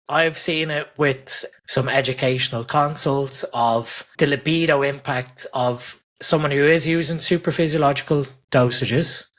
I've seen it with some educational consults of the libido impact of someone who is using super physiological dosages,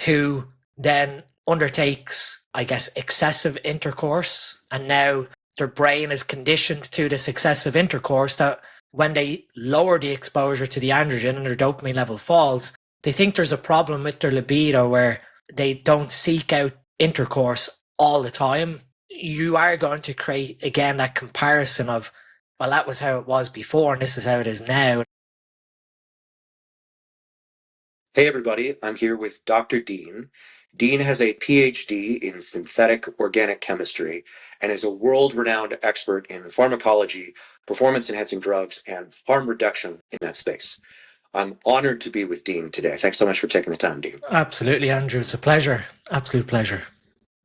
who then undertakes, I guess, excessive intercourse. And now their brain is conditioned to this excessive intercourse that when they lower the exposure to the androgen and their dopamine level falls, they think there's a problem with their libido where they don't seek out intercourse all the time. You are going to create, again, that comparison of, well, that was how it was before and this is how it is now. Hey everybody, I'm here with Dr. Dean. Dean has a PhD in synthetic organic chemistry and is a world-renowned expert in pharmacology, performance-enhancing drugs, and harm reduction in that space. I'm honored to be with Dean today. Thanks so much for taking the time, Dean. Absolutely, Andrew. It's a pleasure. Absolute pleasure.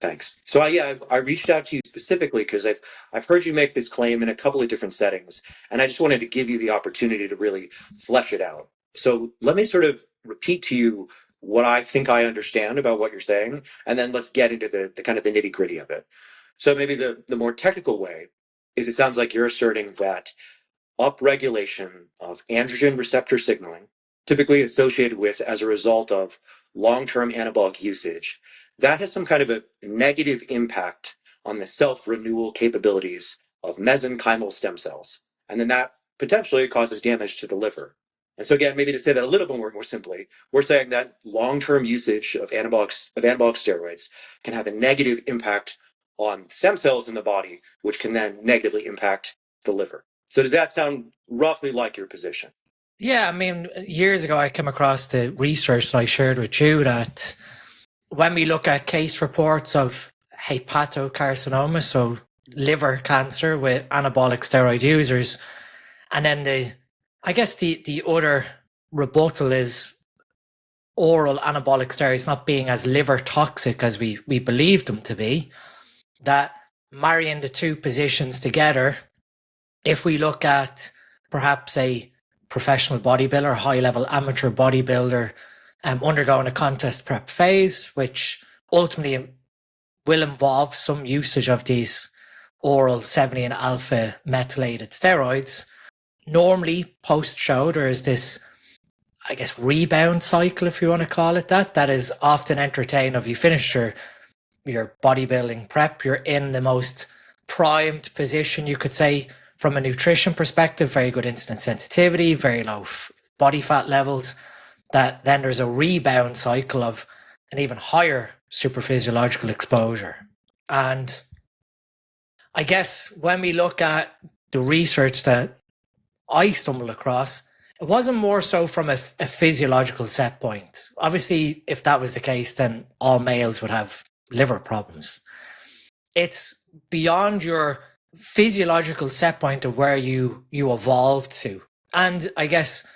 Thanks. So I reached out to you specifically because I've heard you make this claim in a couple of different settings, and I just wanted to give you the opportunity to really flesh it out. So let me sort of repeat to you what I think I understand about what you're saying, and then let's get into the kind of the nitty gritty of it. So maybe the more technical way is it sounds like you're asserting that upregulation of androgen receptor signaling, typically associated with as a result of long-term anabolic usage, that has some kind of a negative impact on the self-renewal capabilities of mesenchymal stem cells. And then that potentially causes damage to the liver. And so again, maybe to say that a little bit more simply, we're saying that long-term usage of anabolic steroids can have a negative impact on stem cells in the body, which can then negatively impact the liver. So does that sound roughly like your position? Yeah, I mean, years ago I came across the research that I shared with you that when we look at case reports of hepatocarcinoma, so liver cancer with anabolic steroid users, and then the other rebuttal is oral anabolic steroids not being as liver toxic as we believed them to be, that marrying the two positions together, if we look at perhaps a professional bodybuilder, high-level amateur bodybuilder, undergoing a contest prep phase, which ultimately will involve some usage of these oral 70 and alpha methylated steroids. Normally, post-show, there is this, I guess, rebound cycle, if you want to call it that is often entertained of you finish your bodybuilding prep, you're in the most primed position, you could say, from a nutrition perspective, very good insulin sensitivity, very low body fat levels, that then there's a rebound cycle of an even higher superphysiological exposure. And I guess when we look at the research that I stumbled across, it wasn't more so from a physiological set point. Obviously, if that was the case, then all males would have liver problems. It's beyond your physiological set point of where you evolved to. And I guess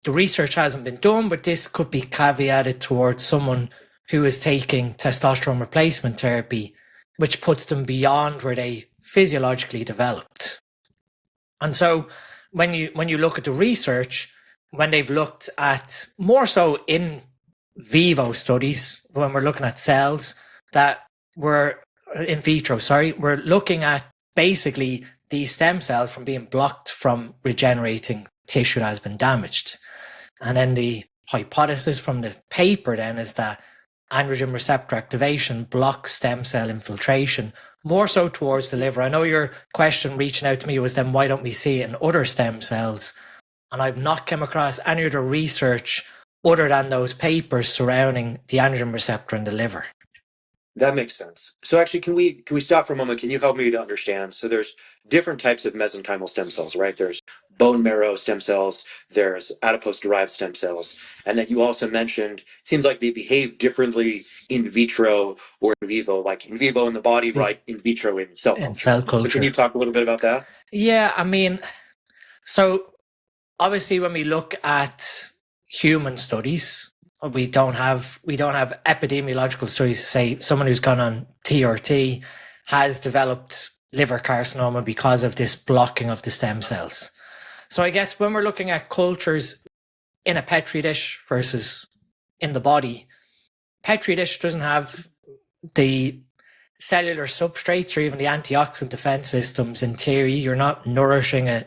the research hasn't been done, but this could be caveated towards someone who is taking testosterone replacement therapy, which puts them beyond where they physiologically developed. And so when you look at the research, when they've looked at more so in vivo studies, when we're looking at cells that were in vitro, we're looking at basically these stem cells from being blocked from regenerating tissue that has been damaged. And then the hypothesis from the paper then is that androgen receptor activation blocks stem cell infiltration more so towards the liver. I know your question reaching out to me was then why don't we see it in other stem cells? And I've not come across any other research other than those papers surrounding the androgen receptor in the liver. That makes sense. So actually, can we stop for a moment? Can you help me to understand? So there's different types of mesenchymal stem cells, right? There's bone marrow stem cells, there's adipose-derived stem cells, and then you also mentioned, it seems like they behave differently in vitro or in vivo, like in vivo in the body, right? In vitro in cell culture. In cell culture. So can you talk a little bit about that? Yeah, I mean, so obviously when we look at human studies, we don't have epidemiological studies to say someone who's gone on TRT has developed liver carcinoma because of this blocking of the stem cells. So I guess when we're looking at cultures in a petri dish versus in the body, petri dish doesn't have the cellular substrates or even the antioxidant defense systems, in theory, you're not nourishing a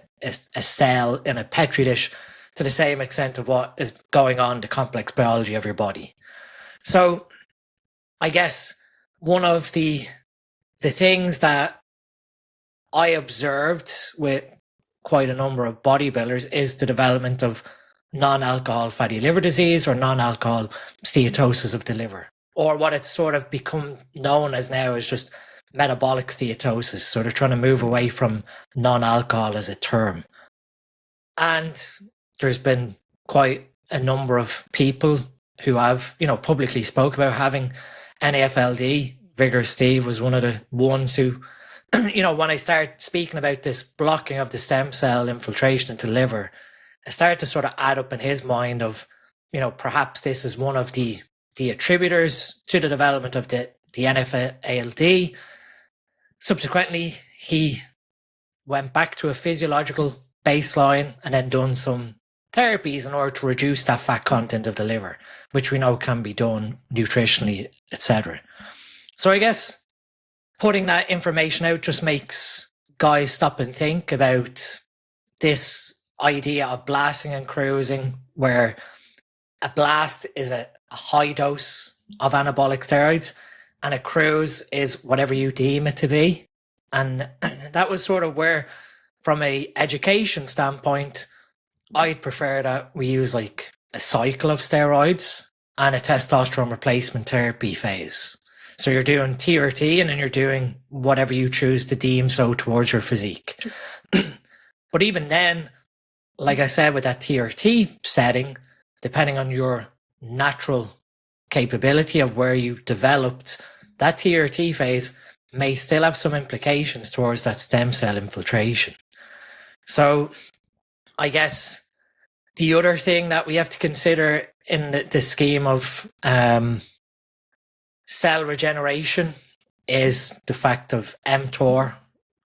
cell in a petri dish to the same extent of what is going on in the complex biology of your body. So I guess one of the things that I observed with quite a number of bodybuilders is the development of non-alcohol fatty liver disease or non-alcohol steatosis of the liver, or what it's sort of become known as now is just metabolic steatosis. So they're trying to move away from non-alcohol as a term. And there's been quite a number of people who have, publicly spoke about having NAFLD. Vigor Steve was one of the ones who, when I started speaking about this blocking of the stem cell infiltration into the liver, I started to sort of add up in his mind of, perhaps this is one of the attributors to the development of the NAFLD. Subsequently, he went back to a physiological baseline and then done some therapies in order to reduce that fat content of the liver, which we know can be done nutritionally, etc. So I guess putting that information out just makes guys stop and think about this idea of blasting and cruising, where a blast is a high dose of anabolic steroids and a cruise is whatever you deem it to be. And that was sort of where, from a education standpoint, I'd prefer that we use like a cycle of steroids and a testosterone replacement therapy phase. So you're doing TRT and then you're doing whatever you choose to deem so towards your physique. But even then, like I said, with that TRT setting, depending on your natural capability of where you developed, that TRT phase may still have some implications towards that stem cell infiltration. So I guess the other thing that we have to consider in the scheme of cell regeneration is the fact of mTOR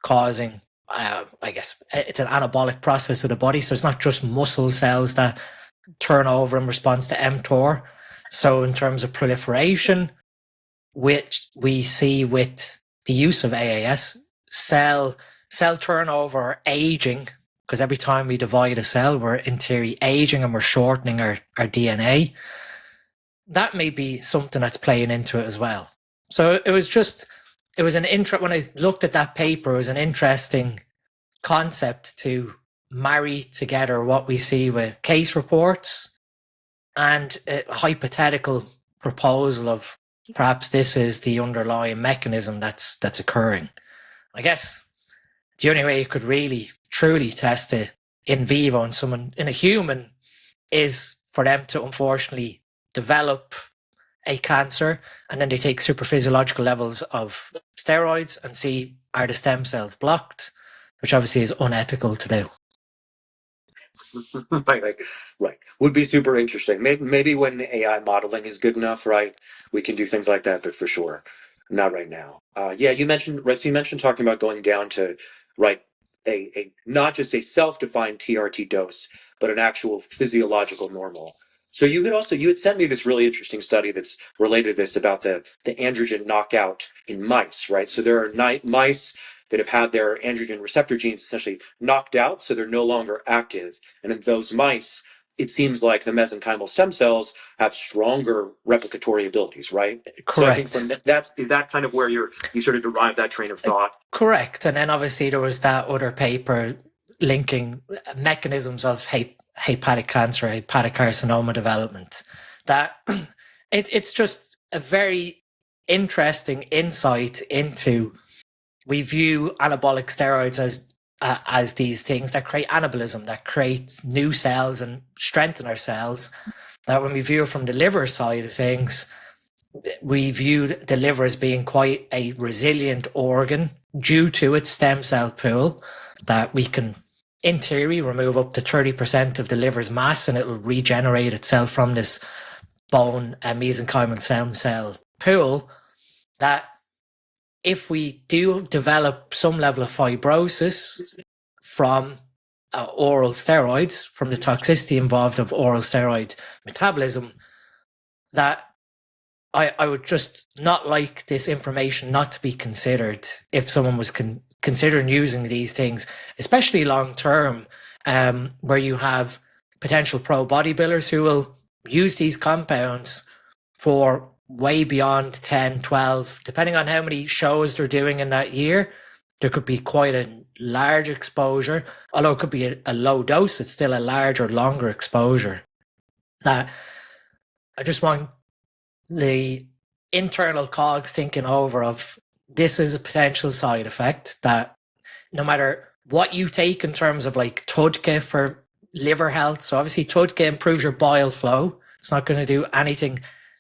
causing, I guess, it's an anabolic process of the body. So it's not just muscle cells that turn over in response to mTOR. So in terms of proliferation, which we see with the use of AAS, cell turnover or aging, because every time we divide a cell, we're in theory aging and we're shortening our DNA. That may be something that's playing into it as well. So it was when I looked at that paper, it was an interesting concept to marry together what we see with case reports and a hypothetical proposal of perhaps this is the underlying mechanism that's occurring. I guess the only way you could really truly test it in vivo in a human is for them to unfortunately develop a cancer, and then they take super physiological levels of steroids and see are the stem cells blocked, which obviously is unethical to do. Right. Would be super interesting. Maybe when AI modeling is good enough, right? We can do things like that, but for sure, not right now. Yeah, you mentioned, right? So you mentioned talking about going down to, right, a not just a self-defined TRT dose, but an actual physiological normal. So you had sent me this really interesting study that's related to this about the androgen knockout in mice, right? So there are mice that have had their androgen receptor genes essentially knocked out, so they're no longer active. And in those mice, it seems like the mesenchymal stem cells have stronger replicatory abilities, right? Correct. So I think from is that kind of where you sort of derive that train of thought? Correct. And then obviously there was that other paper linking mechanisms of hepatic cancer, hepatic carcinoma development. That it's just a very interesting insight into, we view anabolic steroids as these things that create anabolism, that create new cells and strengthen our cells. That when we view it from the liver side of things, we view the liver as being quite a resilient organ due to its stem cell pool, that we can, in theory, remove up to 30% of the liver's mass and it will regenerate itself from this bone mesenchymal stem cell pool. That if we do develop some level of fibrosis from oral steroids, from the toxicity involved of oral steroid metabolism, that I would just not like this information not to be considered if someone was considering using these things, especially long term, where you have potential pro bodybuilders who will use these compounds for way beyond 10, 12, depending on how many shows they're doing in that year. There could be quite a large exposure, although it could be a low dose, it's still a larger, longer exposure. That I just want the internal cogs thinking over of this is a potential side effect that no matter what you take in terms of like TUDCA for liver health, so obviously TUDCA improves your bile flow. It's not going to do anything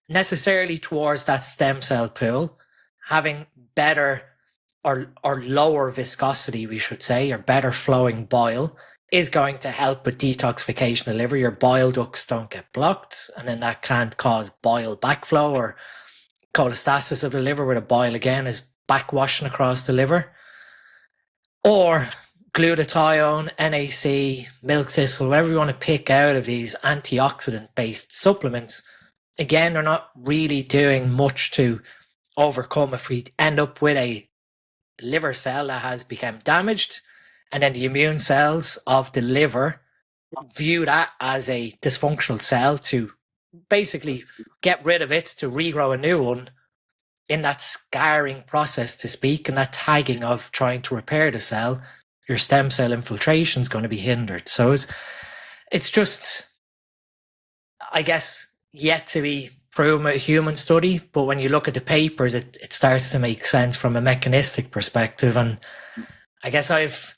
necessarily towards that stem cell pool. Having better or lower viscosity, we should say, or better flowing bile is going to help with detoxification of the liver. Your bile ducts don't get blocked, and then that can't cause bile backflow or cholestasis of the liver, where the bile again is backwashing across the liver. Or glutathione, NAC, milk thistle, whatever you want to pick out of these antioxidant-based supplements, again, they're not really doing much to overcome if we end up with a liver cell that has become damaged, and then the immune cells of the liver view that as a dysfunctional cell to basically get rid of it, to regrow a new one in that scarring process, to speak, and that tagging of trying to repair the cell. Your stem cell infiltration is going to be hindered. So it's just, I guess, yet to be proven with a human study, but when you look at the papers, it starts to make sense from a mechanistic perspective. And I guess I've,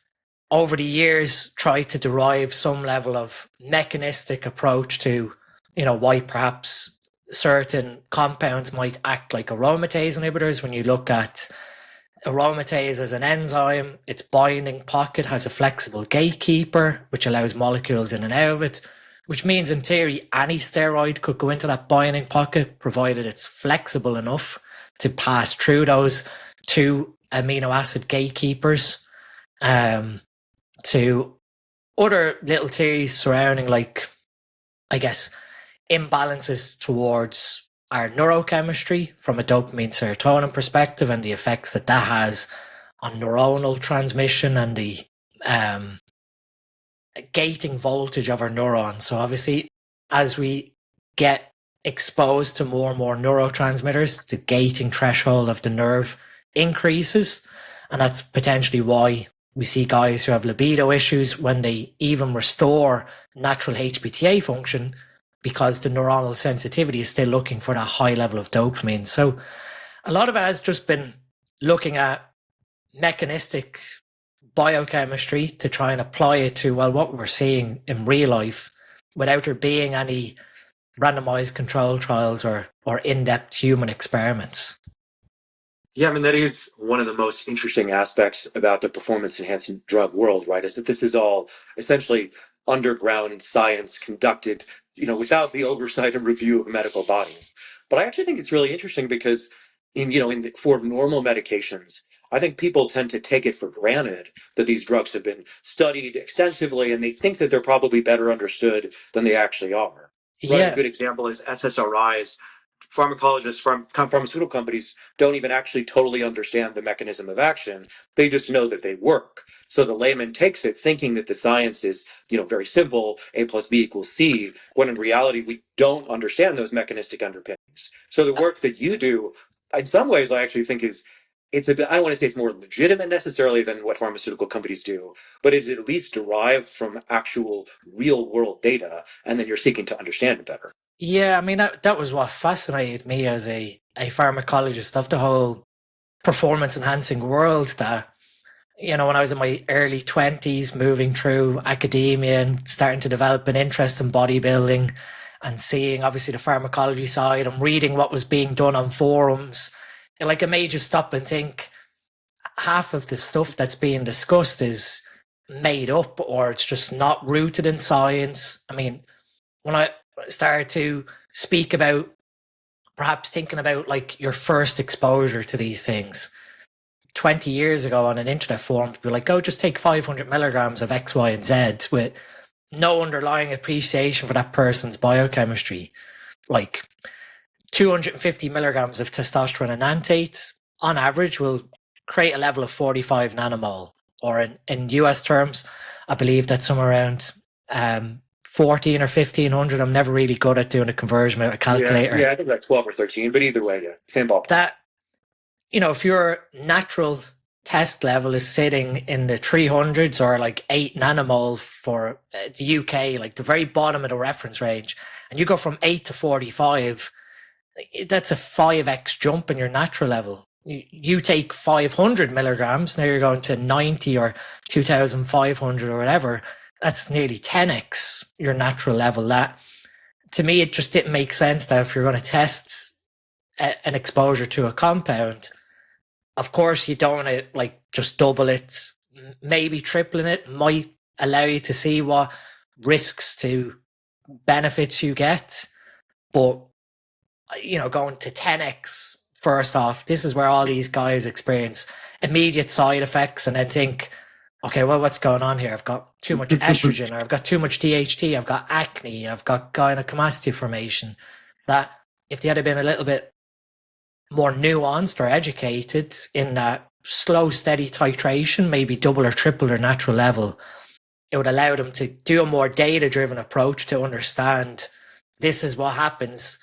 over the years, tried to derive some level of mechanistic approach to, why perhaps certain compounds might act like aromatase inhibitors. When you look at aromatase as an enzyme, its binding pocket has a flexible gatekeeper, which allows molecules in and out of it, which means in theory any steroid could go into that binding pocket, provided it's flexible enough to pass through those two amino acid gatekeepers. To other little theories surrounding, like, I guess, imbalances towards our neurochemistry from a dopamine serotonin perspective, and the effects that has on neuronal transmission and the gating voltage of our neurons. So obviously, as we get exposed to more and more neurotransmitters, the gating threshold of the nerve increases, and that's potentially why we see guys who have libido issues when they even restore natural HPTA function, because the neuronal sensitivity is still looking for that high level of dopamine. So a lot of it has just been looking at mechanistic biochemistry to try and apply it to, well, what we're seeing in real life without there being any randomized control trials or in-depth human experiments. Yeah, I mean, that is one of the most interesting aspects about the performance-enhancing drug world, right? Is that this is all essentially underground science conducted, without the oversight and review of medical bodies. But I actually think it's really interesting because for normal medications, I think people tend to take it for granted that these drugs have been studied extensively, and they think that they're probably better understood than they actually are. Right? Yeah. A good example is SSRIs. Pharmacologists from pharmaceutical companies don't even actually totally understand the mechanism of action. They just know that they work. So the layman takes it thinking that the science is, very simple, A plus B equals C, when in reality, we don't understand those mechanistic underpinnings. So the work that you do, in some ways, I actually think it's a bit, I don't want to say it's more legitimate necessarily than what pharmaceutical companies do, but it's at least derived from actual real world data, and then you're seeking to understand it better. Yeah, I mean, that was what fascinated me as a pharmacologist of the whole performance enhancing world. That, when I was in my early 20s, moving through academia and starting to develop an interest in bodybuilding and seeing obviously the pharmacology side and reading what was being done on forums, it made you stop and think, half of the stuff that's being discussed is made up, or it's just not rooted in science. I mean, when I started to speak about perhaps thinking about like your first exposure to these things 20 years ago on an internet forum, to be like, oh, just take 500 milligrams of X, Y, and Z with no underlying appreciation for that person's biochemistry. Like, 250 milligrams of testosterone enanthate on average will create a level of 45 nanomole, or in US terms, I believe that's somewhere around 14 or 1500. I'm never really good at doing a conversion with a calculator. Yeah, I think like 12 or 13, but either way, yeah, same ballpark. That, if your natural test level is sitting in the 300s or like 8 nanomole for the UK, like the very bottom of the reference range, and you go from 8 to 45, that's a 5x jump in your natural level. You take 500 milligrams, now you're going to 90 or 2,500 or whatever. That's nearly 10x your natural level. That, to me, it just didn't make sense that if you're going to test an exposure to a compound, of course you don't want to like just double it. Maybe tripling it might allow you to see what risks to benefits you get, but going to 10x, first off, this is where all these guys experience immediate side effects and then think, okay, well, what's going on here? I've got too much estrogen, or I've got too much DHT, I've got acne, I've got gynecomastia formation. That if they had been a little bit more nuanced or educated in that slow, steady titration, maybe double or triple their natural level, it would allow them to do a more data-driven approach to understand this is what happens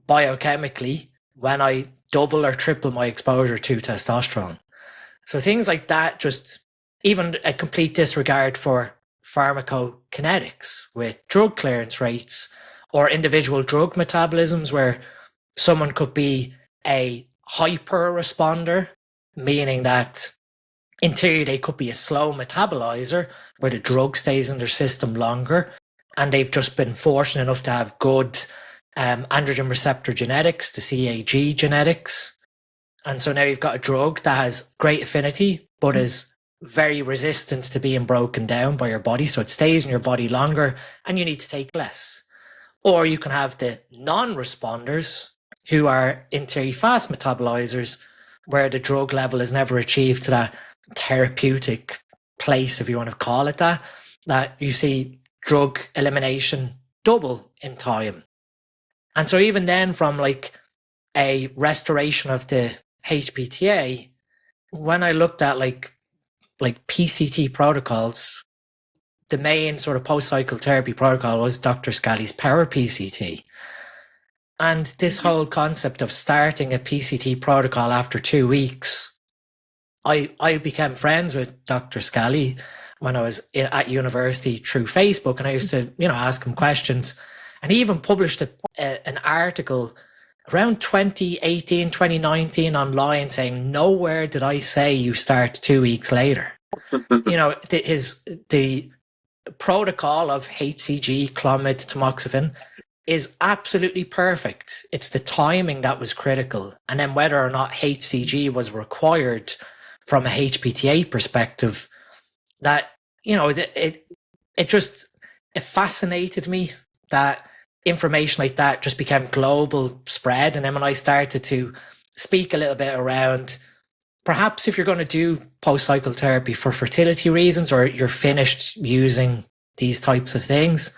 biochemically when I double or triple my exposure to testosterone. So things like that, just even a complete disregard for pharmacokinetics with drug clearance rates or individual drug metabolisms, where someone could be a hyper responder, meaning that in theory they could be a slow metabolizer where the drug stays in their system longer, and they've just been fortunate enough to have good androgen receptor genetics, the CAG genetics. And so now you've got a drug that has great affinity, but is very resistant to being broken down by your body. So it stays in your body longer and you need to take less. Or you can have the non-responders who are in theory fast metabolizers, where the drug level is never achieved to that therapeutic place, if you want to call it that you see drug elimination double in time. And so even then, from like a restoration of the HPTA, when I looked at like PCT protocols, the main sort of post-cycle therapy protocol was Dr. Scali's Power PCT. And this whole concept of starting a PCT protocol after 2 weeks, I became friends with Dr. Scali when I was at university through Facebook, and I used to, ask him questions. And he even published an article around 2018, 2019 online saying, nowhere did I say you start 2 weeks later. The protocol of HCG, Clomid, tamoxifen is absolutely perfect. It's the timing that was critical. And then whether or not HCG was required from a HPTA perspective, that, it fascinated me that information like that just became global spread. And then when I started to speak a little bit around, perhaps if you're going to do post-cycle therapy for fertility reasons, or you're finished using these types of things,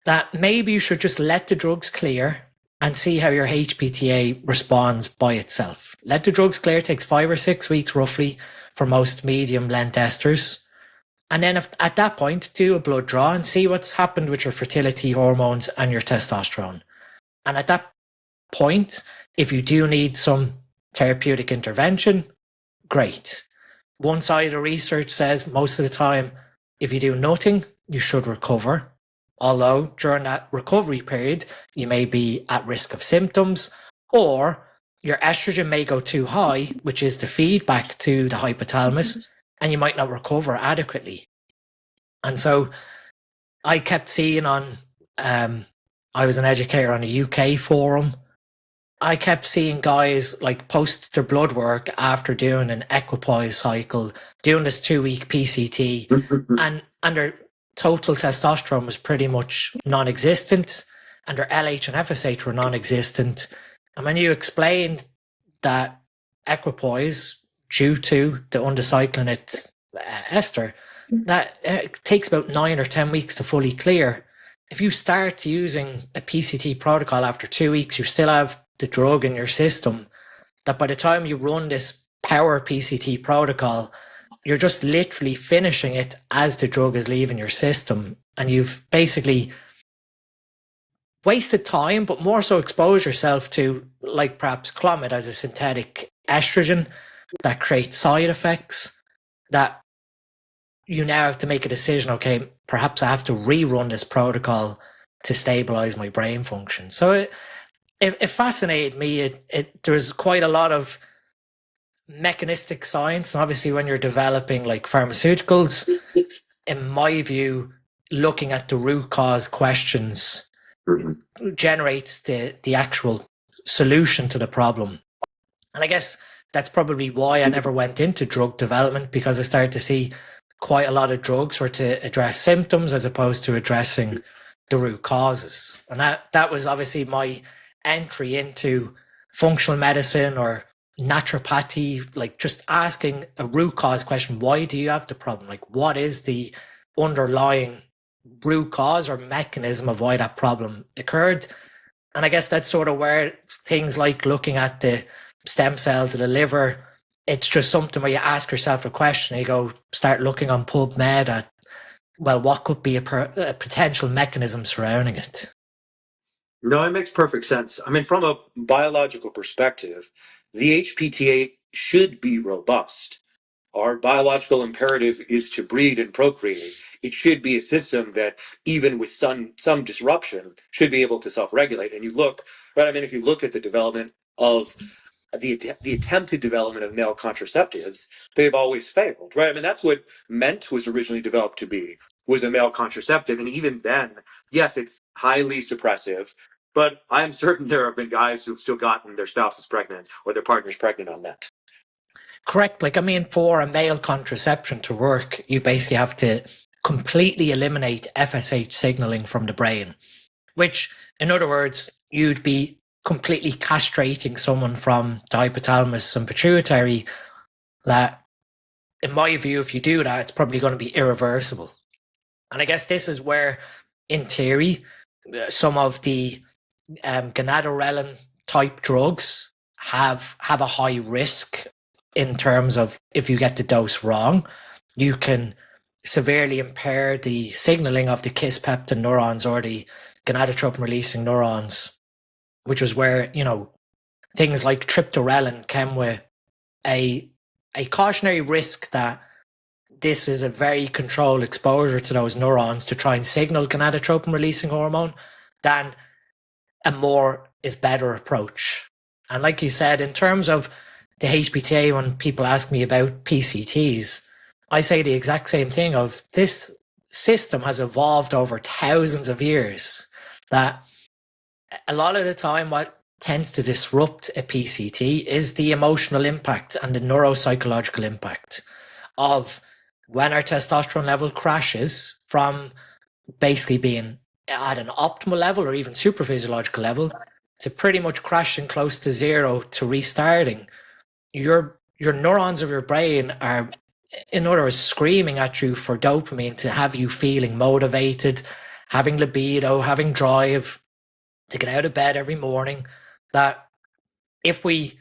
that maybe you should just let the drugs clear and see how your HPTA responds by itself. Let the drugs clear. It takes 5 or 6 weeks roughly for most medium length esters. And then at that point, do a blood draw and see what's happened with your fertility hormones and your testosterone. And at that point, if you do need some therapeutic intervention, great. One side of the research says most of the time, if you do nothing, you should recover. Although during that recovery period, you may be at risk of symptoms, or your estrogen may go too high, which is the feedback to the hypothalamus, and you might not recover adequately. And so I kept seeing I was an educator on a UK forum. I kept seeing guys like post their blood work after doing an equipoise cycle, doing this 2-week PCT, and their total testosterone was pretty much non-existent, and their LH and FSH were non-existent. And when you explained that equipoise, due to the undecyclinate ester, that takes about 9 or 10 weeks to fully clear, if you start using a PCT protocol after 2 weeks, you still have the drug in your system, that by the time you run this power PCT protocol, you're just literally finishing it as the drug is leaving your system. And you've basically wasted time, but more so exposed yourself to, like perhaps Clomid as a synthetic estrogen that creates side effects that you now have to make a decision. Okay, perhaps I have to rerun this protocol to stabilize my brain function. So it fascinated me. There's quite a lot of mechanistic science. And obviously, when you're developing like pharmaceuticals, in my view, looking at the root cause questions generates the actual solution to the problem. And I guess that's probably why I never went into drug development, because I started to see quite a lot of drugs were to address symptoms as opposed to addressing the root causes. And that was obviously my entry into functional medicine or naturopathy, like just asking a root cause question. Why do you have the problem? Like, what is the underlying root cause or mechanism of why that problem occurred? And I guess that's sort of where things like looking at the stem cells of the liver, it's just something where you ask yourself a question, you go start looking on PubMed at, well, what could be a potential mechanism surrounding it? No, it makes perfect sense. I mean, from a biological perspective, the HPTA should be robust. Our biological imperative is to breed and procreate. It should be a system that, even with some disruption, should be able to self-regulate. And you look, right? I mean, if you look at the development of the attempted development of male contraceptives, they've always failed, right? I mean, that's what Ment was originally developed to be, was a male contraceptive. And even then, yes, it's highly suppressive, but I'm certain there have been guys who've still gotten their spouses pregnant or their partners pregnant on Ment. Correct. Like, I mean, for a male contraception to work, you basically have to completely eliminate FSH signaling from the brain, which, in other words, you'd be completely castrating someone from the hypothalamus and pituitary. That, in my view, if you do that, it's probably going to be irreversible. And I guess this is where, in theory, some of the gonadorelin type drugs have a high risk in terms of, if you get the dose wrong, you can severely impair the signaling of the kisspeptin neurons or the gonadotropin releasing neurons, which is where, you know, things like triptorelin came with a cautionary risk that this is a very controlled exposure to those neurons to try and signal gonadotropin releasing hormone than a more is better approach. And like you said, in terms of the HPTA, when people ask me about PCTs, I say the exact same thing of this system has evolved over thousands of years, that a lot of the time what tends to disrupt a PCT is the emotional impact and the neuropsychological impact of when our testosterone level crashes from basically being at an optimal level or even super physiological level to pretty much crashing close to zero to restarting. Your neurons of your brain are, in other words, screaming at you for dopamine to have you feeling motivated, having libido, having drive, to get out of bed every morning. That if we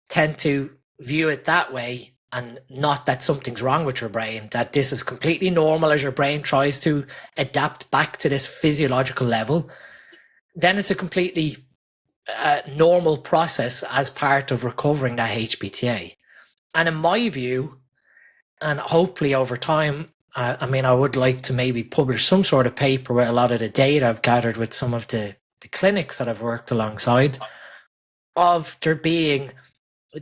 tend to view it that way, and not that something's wrong with your brain, that this is completely normal as your brain tries to adapt back to this physiological level, then it's a completely normal process as part of recovering that HPTA. And in my view, and hopefully over time, I mean, I would like to maybe publish some sort of paper with a lot of the data I've gathered with some of the clinics that I've worked alongside, of there being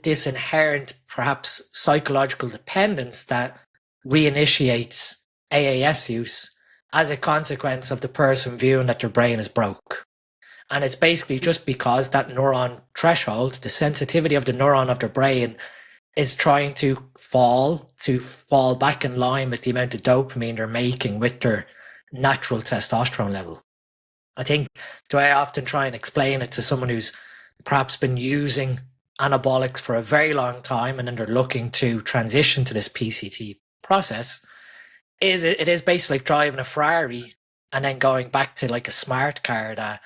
this inherent, perhaps psychological dependence that reinitiates AAS use as a consequence of the person viewing that their brain is broke. And it's basically just because that neuron threshold, the sensitivity of the neuron of their brain, is trying to fall back in line with the amount of dopamine they're making with their natural testosterone level. I think the way I often try and explain it to someone who's perhaps been using anabolics for a very long time and then they're looking to transition to this PCT process, is it is basically like driving a Ferrari and then going back to like a smart car, that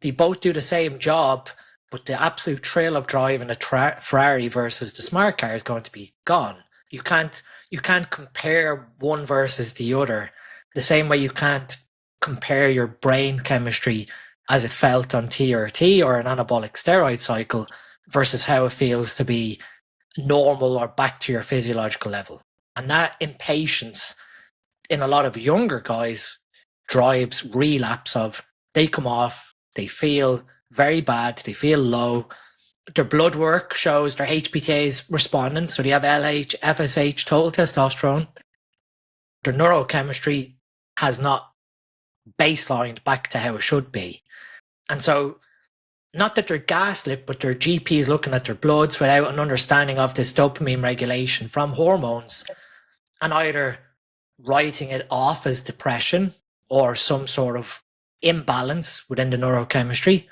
they both do the same job, but the absolute thrill of driving a Ferrari versus the smart car is going to be gone. You can't compare one versus the other. The same way you can't compare your brain chemistry as it felt on TRT or an anabolic steroid cycle versus how it feels to be normal or back to your physiological level. And that impatience in a lot of younger guys drives relapse of they come off, they feel very bad, they feel low. Their blood work shows their HPTA is responding, so they have LH, FSH, total testosterone. Their neurochemistry has not baselined back to how it should be. And so, not that they're gaslit, but their GP is looking at their bloods without an understanding of this dopamine regulation from hormones and either writing it off as depression or some sort of imbalance within the neurochemistry,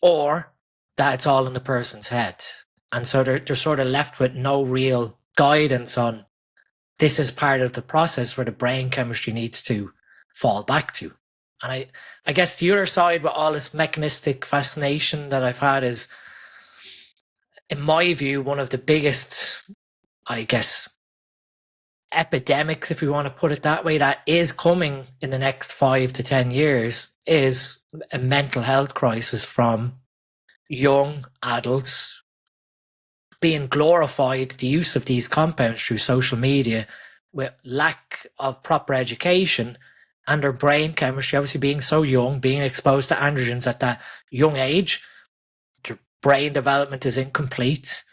or that it's all in the person's head. And so they're sort of left with no real guidance on this is part of the process where the brain chemistry needs to fall back to. And I guess the other side with all this mechanistic fascination that I've had is, in my view, one of the biggest, I guess, epidemics, if we want to put it that way, that is coming in the next 5 to 10 years is a mental health crisis from young adults being glorified the use of these compounds through social media with lack of proper education, and their brain chemistry obviously being so young, being exposed to androgens at that young age, their brain development is incomplete.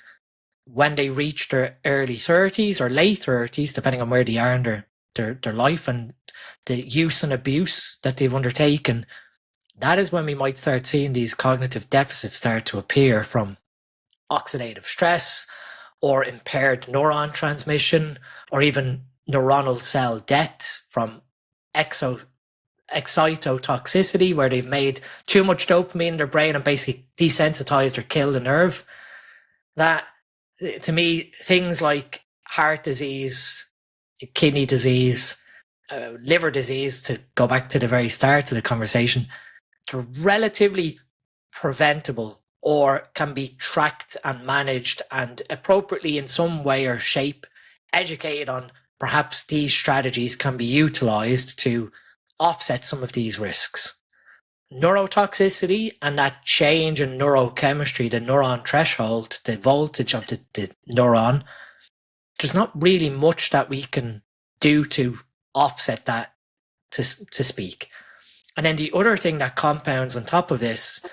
When they reach their early 30s or late 30s, depending on where they are in their life and the use and abuse that they've undertaken, that is when we might start seeing these cognitive deficits start to appear from oxidative stress or impaired neuron transmission or even neuronal cell death from excitotoxicity, where they've made too much dopamine in their brain and basically desensitized or killed the nerve. That, to me, things like heart disease, kidney disease, liver disease, to go back to the very start of the conversation, they're relatively preventable or can be tracked and managed and appropriately in some way or shape educated on. Perhaps these strategies can be utilized to offset some of these risks. Neurotoxicity and that change in neurochemistry, the neuron threshold, the voltage of the neuron, there's not really much that we can do to offset that, to speak. And then the other thing that compounds on top of this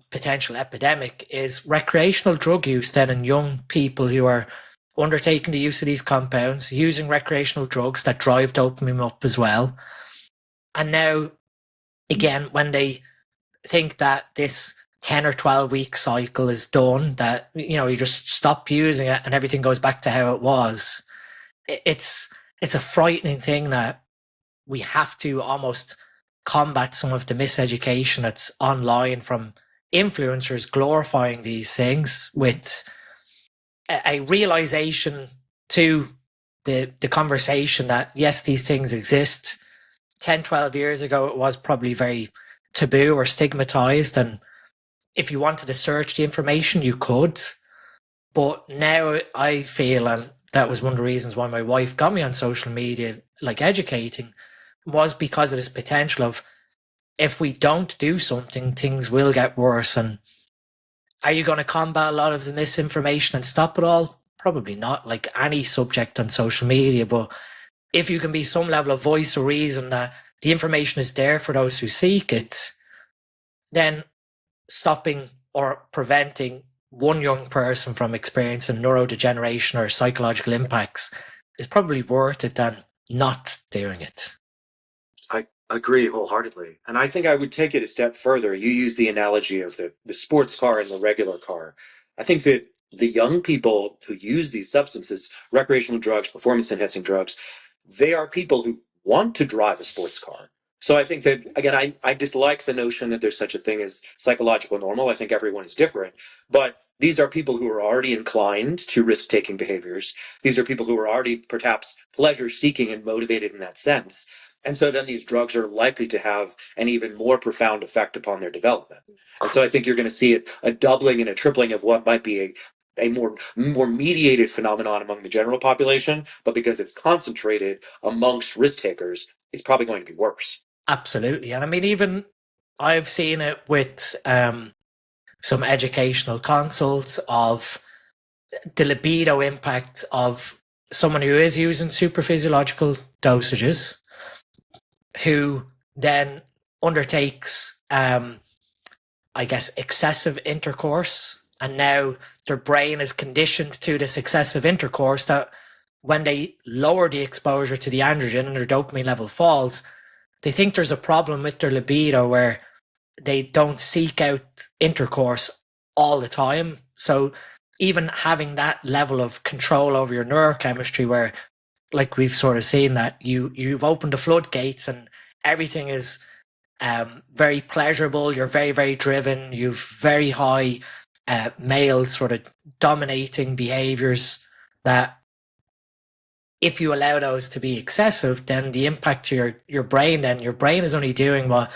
potential epidemic is recreational drug use then in young people who are undertaking the use of these compounds, using recreational drugs that drive dopamine up as well. And now, again, when they think that this 10 or 12 week cycle is done, that, you just stop using it and everything goes back to how it was, it's a frightening thing that we have to almost combat some of the miseducation that's online from influencers glorifying these things with a realization to the conversation that, yes, these things exist. 10, 12 years ago, it was probably very taboo or stigmatized. And if you wanted to search the information, you could. But now I feel, and that was one of the reasons why my wife got me on social media, like educating, was because of this potential of, if we don't do something, things will get worse. And are you going to combat a lot of the misinformation and stop it all? Probably not, like any subject on social media. But if you can be some level of voice or reason that the information is there for those who seek it, then stopping or preventing one young person from experiencing neurodegeneration or psychological impacts is probably worth it than not doing it. I agree wholeheartedly. And I think I would take it a step further. You use the analogy of the sports car and the regular car. I think that the young people who use these substances, recreational drugs, performance enhancing drugs, they are people who want to drive a sports car. So I think that, again, I dislike the notion that there's such a thing as psychological normal. I think everyone is different. But these are people who are already inclined to risk-taking behaviors. These are people who are already perhaps pleasure-seeking and motivated in that sense. And so then these drugs are likely to have an even more profound effect upon their development. And so I think you're going to see a doubling and a tripling of what might be a more mediated phenomenon among the general population, but because it's concentrated amongst risk takers, it's probably going to be worse. Absolutely. And I mean, even I've seen it with some educational consults of the libido impact of someone who is using super physiological dosages, who then undertakes, I guess, excessive intercourse. And now their brain is conditioned to this excessive intercourse that when they lower the exposure to the androgen and their dopamine level falls, they think there's a problem with their libido where they don't seek out intercourse all the time. So even having that level of control over your neurochemistry where, like we've sort of seen, that you've opened the floodgates and everything is very pleasurable, you're very, very driven, you've very high male sort of dominating behaviors, that if you allow those to be excessive, then the impact to your brain, then your brain is only doing what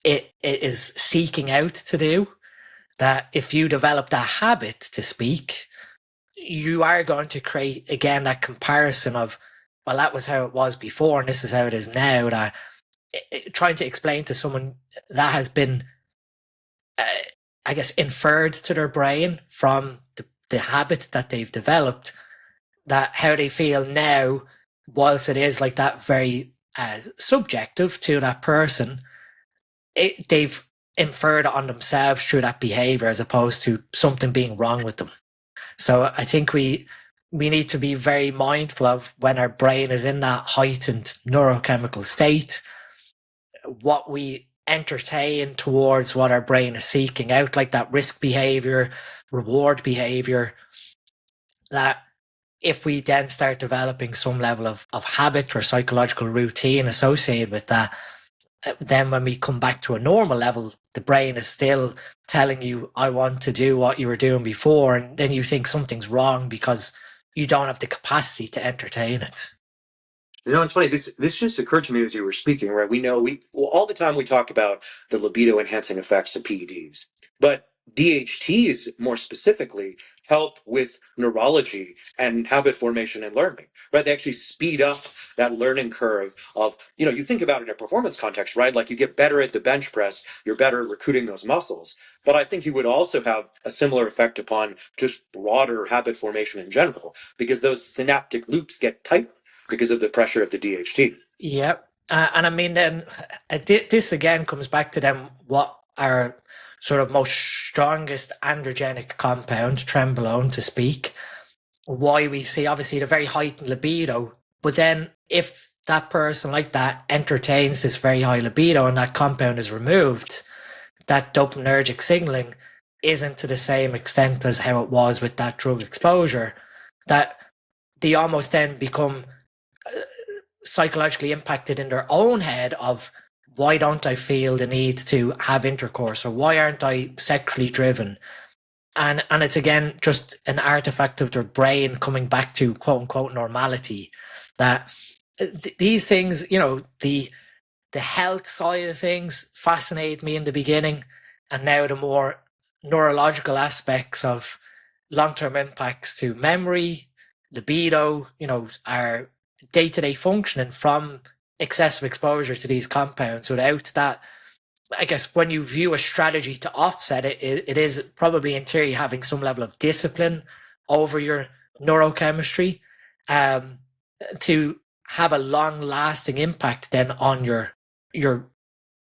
it is seeking out to do. That if you develop that habit to speak, you are going to create, again, that comparison of, well, that was how it was before and this is how it is now. That trying to explain to someone that has been, I guess, inferred to their brain from the habit that they've developed, that how they feel now, whilst it is like that very subjective to that person, they've inferred it on themselves through that behavior as opposed to something being wrong with them. So I think we need to be very mindful of when our brain is in that heightened neurochemical state, what we entertain towards what our brain is seeking out, like that risk behavior, reward behavior, that if we then start developing some level of habit or psychological routine associated with that, then when we come back to a normal level, the brain is still telling you, I want to do what you were doing before. And then you think something's wrong because you don't have the capacity to entertain it. You know, it's funny. This just occurred to me as you were speaking. Right? We know all the time we talk about the libido enhancing effects of PEDs, but DHTs more specifically help with neurology and habit formation and learning. Right? They actually speed up that learning curve of, you think about it in a performance context, right? Like you get better at the bench press, you're better at recruiting those muscles. But I think you would also have a similar effect upon just broader habit formation in general, because those synaptic loops get tighter because of the pressure of the DHT. Yep. And I mean, then this again comes back to them, what our sort of most strongest androgenic compound, Trenbolone, to speak, why we see obviously the very heightened libido. But then if that person like that entertains this very high libido and that compound is removed, that dopaminergic signaling isn't to the same extent as how it was with that drug exposure, that they almost then become psychologically impacted in their own head of, why don't I feel the need to have intercourse, or why aren't I sexually driven? And it's again just an artifact of their brain coming back to quote unquote normality. That these things, the health side of things fascinated me in the beginning, and now the more neurological aspects of long-term impacts to memory, libido, our day-to-day functioning from excessive exposure to these compounds. Without that, I guess when you view a strategy to offset it, it is probably in theory having some level of discipline over your neurochemistry to have a long-lasting impact then on your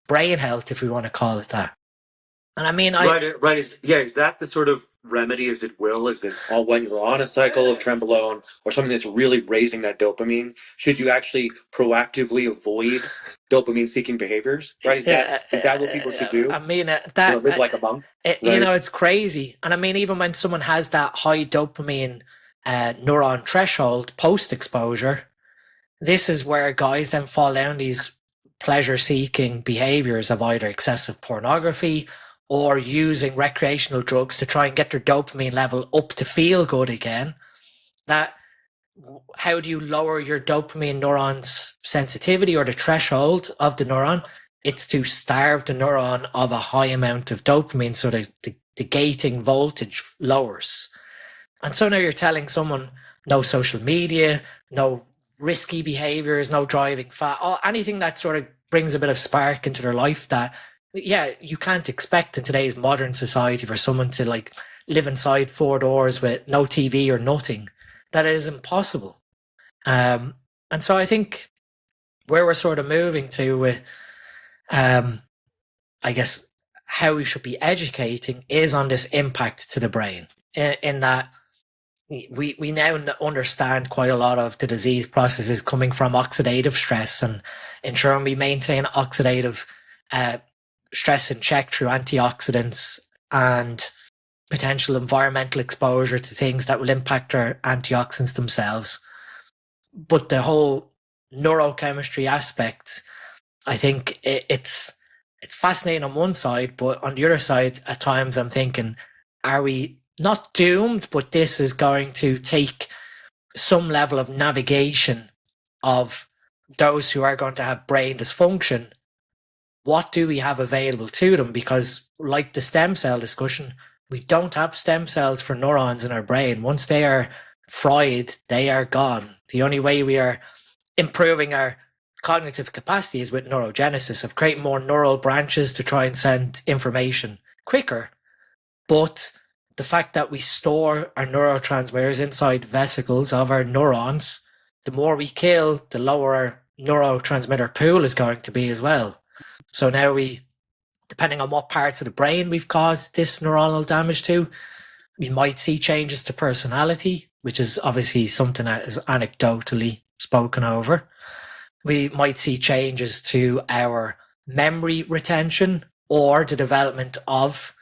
brain health, if we want to call it that. And I mean, right. Is that the sort of remedy, as it will? Is it all when you're on a cycle of Trenbolone or something that's really raising that dopamine? Should you actually proactively avoid dopamine-seeking behaviors? Right? Is that what people should do? I mean, live like a monk. Right? It's crazy. And I mean, even when someone has that high dopamine neuron threshold post-exposure, this is where guys then fall down these pleasure-seeking behaviors of either excessive pornography or using recreational drugs to try and get their dopamine level up to feel good again. That how do you lower your dopamine neurons sensitivity or the threshold of the neuron? It's to starve the neuron of a high amount of dopamine so that the gating voltage lowers. And so now you're telling someone no social media, no risky behaviors, no driving anything that sort of brings a bit of spark into their life that, yeah, you can't expect in today's modern society for someone to like live inside four doors with no TV or nothing. That is impossible. And so I think where we're sort of moving to with, I guess, how we should be educating is on this impact to the brain in that we now understand quite a lot of the disease processes coming from oxidative stress and ensuring we maintain oxidative stress in check through antioxidants and potential environmental exposure to things that will impact our antioxidants themselves. But the whole neurochemistry aspect, I think it's fascinating on one side, but on the other side, at times I'm thinking, are we not doomed, but this is going to take some level of navigation of those who are going to have brain dysfunction. What do we have available to them? Because like the stem cell discussion, we don't have stem cells for neurons in our brain. Once they are fried, they are gone. The only way we are improving our cognitive capacity is with neurogenesis, of creating more neural branches to try and send information quicker. But the fact that we store our neurotransmitters inside vesicles of our neurons, the more we kill, the lower our neurotransmitter pool is going to be as well. So now depending on what parts of the brain we've caused this neuronal damage to, we might see changes to personality, which is obviously something that is anecdotally spoken over. We might see changes to our memory retention or the development of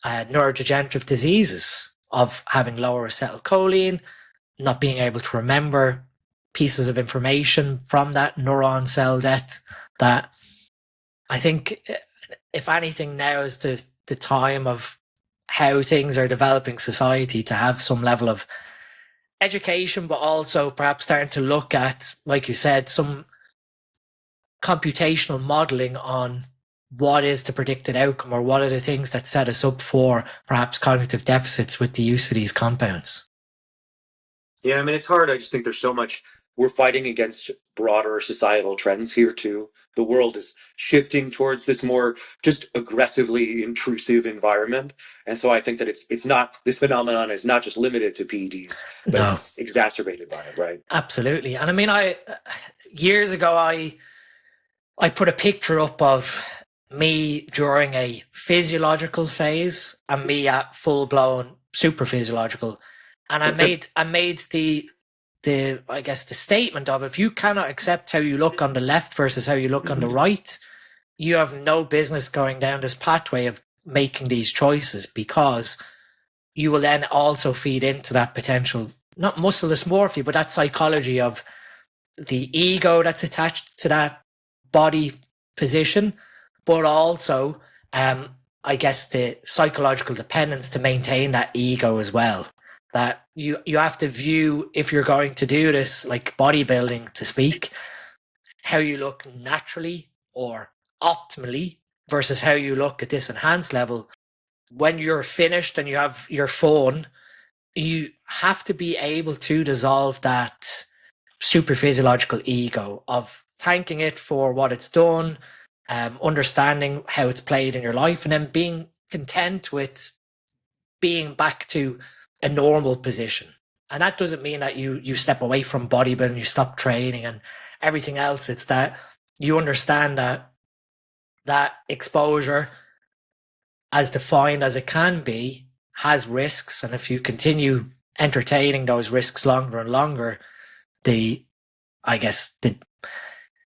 neurodegenerative diseases, of having lower acetylcholine, not being able to remember pieces of information from that neuron cell death. That I think, if anything, now is the time of how things are developing society to have some level of education, but also perhaps starting to look at, like you said, some computational modeling on what is the predicted outcome or what are the things that set us up for perhaps cognitive deficits with the use of these compounds. Yeah, I mean, it's hard. I just think there's so much. We're fighting against broader societal trends here too. The world is shifting towards this more just aggressively intrusive environment. And so I think that it's not, this phenomenon is not just limited to PEDs, but No, it's exacerbated by it, right? absolutely. And I mean, years ago, I put a picture up of me during a physiological phase and me at full blown super physiological. And I made the I guess the statement of, if you cannot accept how you look on the left versus how you look on the right, you have no business going down this pathway of making these choices, because you will then also feed into that potential, not muscle dysmorphia, but that psychology of the ego that's attached to that body position, but also I guess the psychological dependence to maintain that ego as well. That you have to view, if you're going to do this, like bodybuilding to speak, how you look naturally or optimally versus how you look at this enhanced level. When you're finished and you have your phone, you have to be able to dissolve that super physiological ego of thanking it for what it's done, understanding how it's played in your life, and then being content with being back to a normal position. And that doesn't mean that you step away from bodybuilding, you stop training and everything else. It's that you understand that exposure, as defined as it can be, has risks. And if you continue entertaining those risks longer and longer, the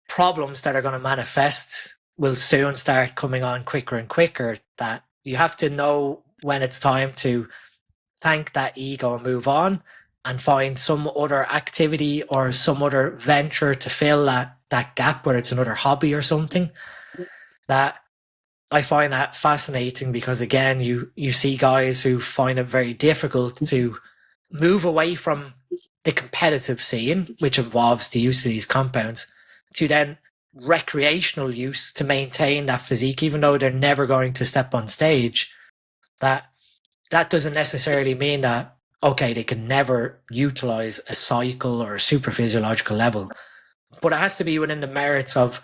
problems that are going to manifest will soon start coming on quicker and quicker. That you have to know when it's time to thank that ego and move on and find some other activity or some other venture to fill that gap, whether it's another hobby or something. That I find that fascinating, because again, you see guys who find it very difficult to move away from the competitive scene, which involves the use of these compounds, to then recreational use to maintain that physique, even though they're never going to step on stage. That doesn't necessarily mean that, okay, they can never utilize a cycle or a super physiological level, but it has to be within the merits of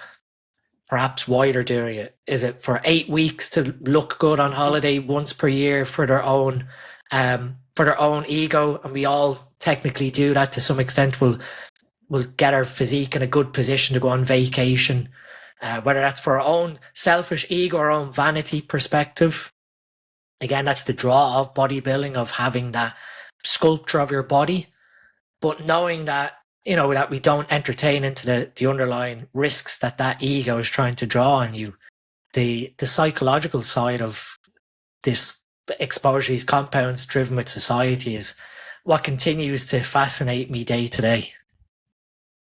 perhaps why they're doing it. Is it for 8 weeks to look good on holiday once per year for their own ego? And we all technically do that to some extent. We'll get our physique in a good position to go on vacation, whether that's for our own selfish ego, our own vanity perspective. Again, that's the draw of bodybuilding, of having that sculpture of your body, but knowing that, that we don't entertain into the underlying risks that ego is trying to draw on you. The psychological side of this exposure to these compounds driven with society is what continues to fascinate me day to day.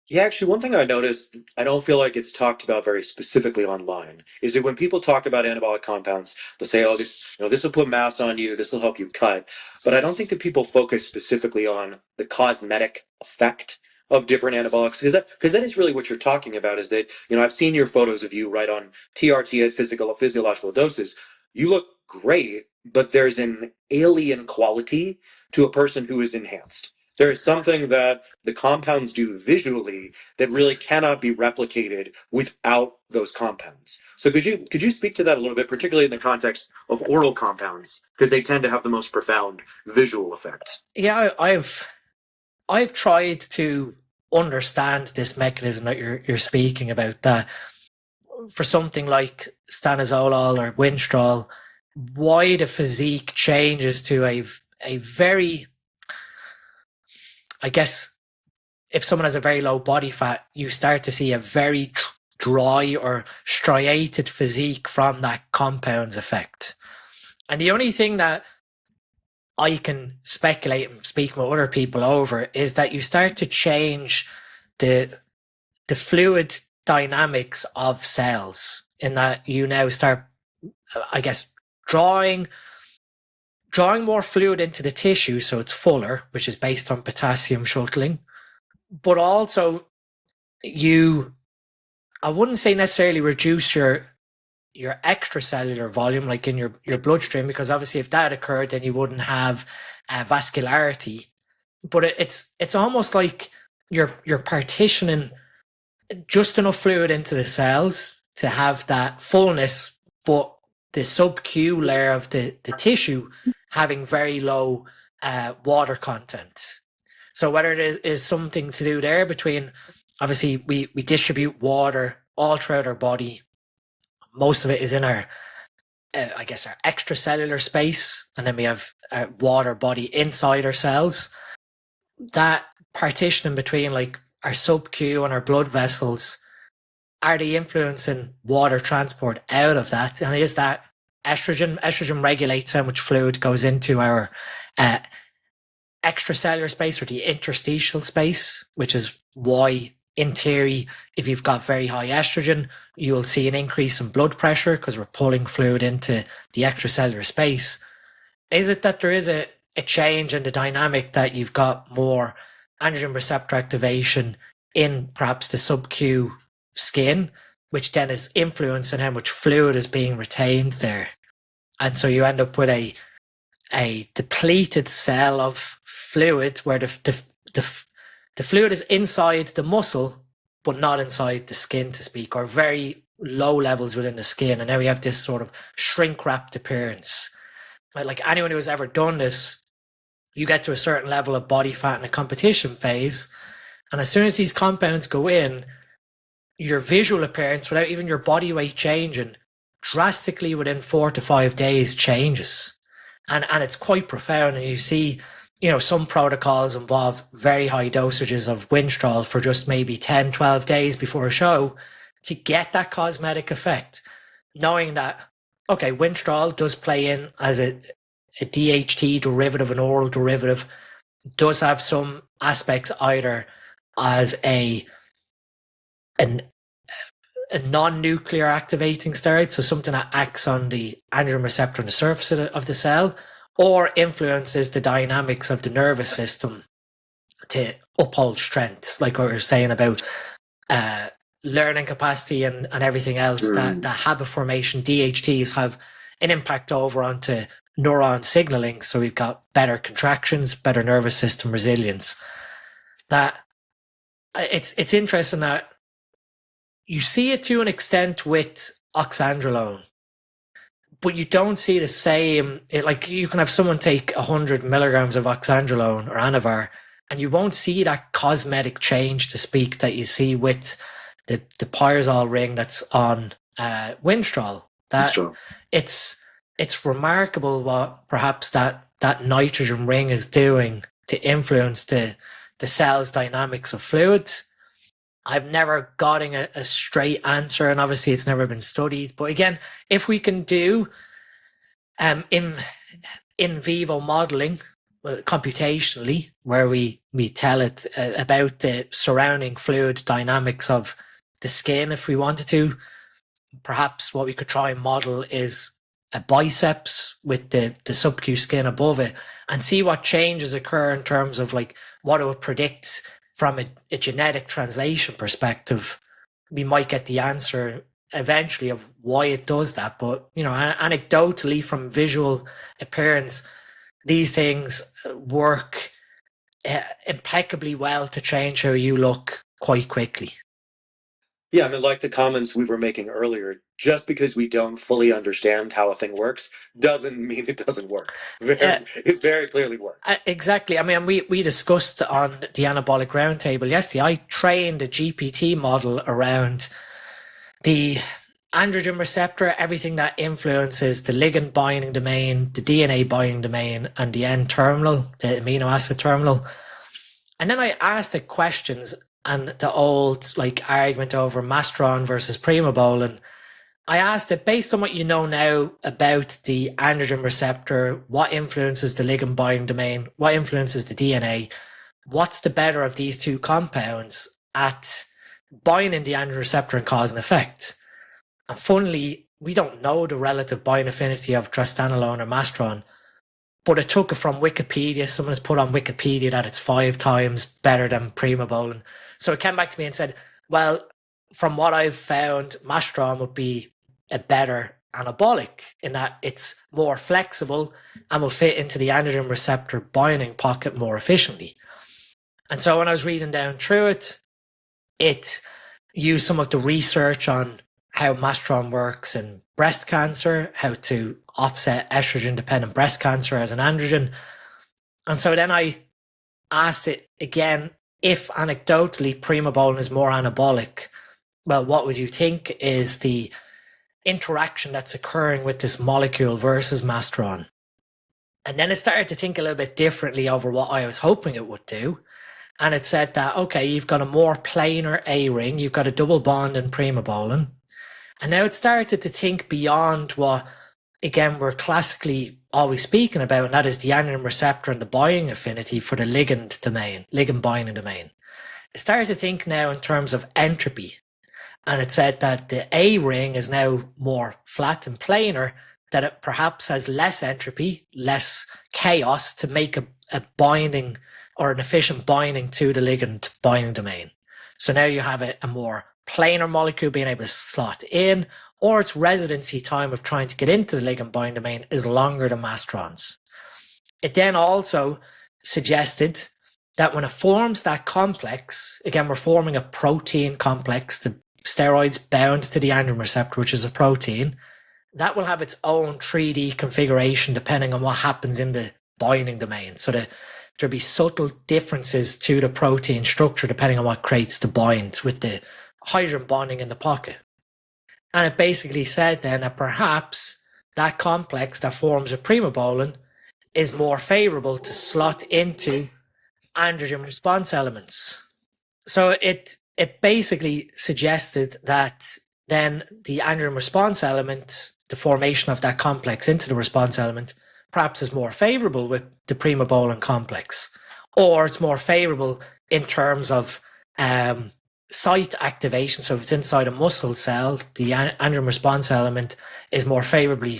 Yeah, actually, one thing I noticed, I don't feel like it's talked about very specifically online, is that when people talk about anabolic compounds, they'll say, "Oh, this will put mass on you, this will help you cut." But I don't think that people focus specifically on the cosmetic effect of different anabolics, because that is really what you're talking about. Is that I've seen your photos of you right on TRT at physiological doses. You look great, but there's an alien quality to a person who is enhanced. There is something that the compounds do visually that really cannot be replicated without those compounds. So could you speak to that a little bit, particularly in the context of oral compounds, because they tend to have the most profound visual effects? Yeah, I've tried to understand this mechanism that you're speaking about, that for something like stanozolol or winstrol, why the physique changes to a very, I guess, if someone has a very low body fat, you start to see a very dry or striated physique from that compounds effect. And the only thing that I can speculate and speak with other people over is that you start to change the fluid dynamics of cells, in that you now start, I guess, drawing more fluid into the tissue, so it's fuller, which is based on potassium shuttling. But also, I wouldn't say necessarily reduce your extracellular volume, like in your bloodstream, because obviously if that occurred, then you wouldn't have vascularity. But it's almost like you're partitioning just enough fluid into the cells to have that fullness, but the sub-Q layer of the tissue having very low water content. So whether it is something to do there between, obviously we distribute water all throughout our body. Most of it is in our, I guess, our extracellular space, and then we have our water body inside our cells. That partitioning between like our sub-Q and our blood vessels, are they influencing water transport out of that? And is that estrogen? Estrogen regulates how much fluid goes into our extracellular space, or the interstitial space, which is why, in theory, if you've got very high estrogen, you'll see an increase in blood pressure because we're pulling fluid into the extracellular space. Is it that there is a change in the dynamic, that you've got more androgen receptor activation in perhaps the sub-Q skin, which then is influencing how much fluid is being retained there? And so you end up with a depleted cell of fluid, where the fluid is inside the muscle, but not inside the skin, to speak, or very low levels within the skin. And now we have this sort of shrink-wrapped appearance. Like anyone who has ever done this, you get to a certain level of body fat in a competition phase, and as soon as these compounds go in, your visual appearance, without even your body weight changing, drastically within 4 to 5 days changes. And it's quite profound. And you see, some protocols involve very high dosages of winstrol for just maybe 10, 12 days before a show to get that cosmetic effect. Knowing that, okay, winstrol does play in as a DHT derivative, an oral derivative, does have some aspects either as a non-nuclear activating steroid, so something that acts on the androgen receptor on the surface of the cell, or influences the dynamics of the nervous system to uphold strength, like what we were saying about learning capacity and everything else. That habit formation, DHTs have an impact over onto neuron signaling. So we've got better contractions, better nervous system resilience. That it's interesting that you see it to an extent with oxandrolone, but you don't see the same. Like you can have someone take 100 milligrams of oxandrolone or Anavar, and you won't see that cosmetic change to speak that you see with the pyrazole ring that's on Winstrol. That it's remarkable what perhaps that nitrogen ring is doing to influence the cell's dynamics of fluids. I've never gotten a straight answer, and obviously it's never been studied. But again, if we can do in vivo modeling computationally, where we tell it about the surrounding fluid dynamics of the skin, if we wanted to, perhaps what we could try and model is a biceps with the subcutaneous skin above it, and see what changes occur in terms of like what it would predict from a genetic translation perspective. We might get the answer eventually of why it does that. But, you know, anecdotally from visual appearance, these things work impeccably well to change how you look quite quickly. Yeah, I mean, like the comments we were making earlier, just because we don't fully understand how a thing works doesn't mean it doesn't work. It very clearly works. Exactly. I mean, we discussed on the anabolic roundtable yesterday, I trained a GPT model around the androgen receptor, everything that influences the ligand binding domain, the DNA binding domain, and the N-terminal, the amino acid terminal. And then I asked it questions, and the old like argument over Masteron versus Primobolan. I asked it, based on what you know now about the androgen receptor, what influences the ligand binding domain, what influences the DNA, what's the better of these two compounds at binding the androgen receptor and cause and effect? And funnily, we don't know the relative binding affinity of drostanolone or Masteron, but it took it from Wikipedia. Someone has put on Wikipedia that it's 5 times better than Primobolan. So it came back to me and said, well, from what I've found, Masteron would be a better anabolic in that it's more flexible and will fit into the androgen receptor binding pocket more efficiently. And so when I was reading down through it, it used some of the research on how Masteron works in breast cancer, how to offset estrogen-dependent breast cancer as an androgen. And so then I asked it again, if anecdotally Primobolan is more anabolic, well, what would you think is the interaction that's occurring with this molecule versus Masteron? And then it started to think a little bit differently over what I was hoping it would do. And it said that, okay, you've got a more planar A ring, you've got a double bond in Primobolan. And now it started to think beyond what, again, we're classically always speaking about, and that is the androgen receptor and the binding affinity for the ligand domain, ligand binding domain. It started to think now in terms of entropy. And it said that the A ring is now more flat and planar, that it perhaps has less entropy, less chaos to make a binding or an efficient binding to the ligand binding domain. So now you have a more planar molecule being able to slot in, or its residency time of trying to get into the ligand binding domain is longer than Masteron's. It then also suggested that when it forms that complex, again, we're forming a protein complex, the steroids bound to the androgen receptor, which is a protein, that will have its own 3D configuration depending on what happens in the binding domain. So there'll be subtle differences to the protein structure depending on what creates the bind with the hydrogen bonding in the pocket. And it basically said then that perhaps that complex that forms a Primobolan is more favorable to slot into androgen response elements. So it basically suggested that then the androgen response element, the formation of that complex into the response element, perhaps is more favorable with the Primobolan complex, or it's more favorable in terms of site activation. So if it's inside a muscle cell, the androgen response element is more favorably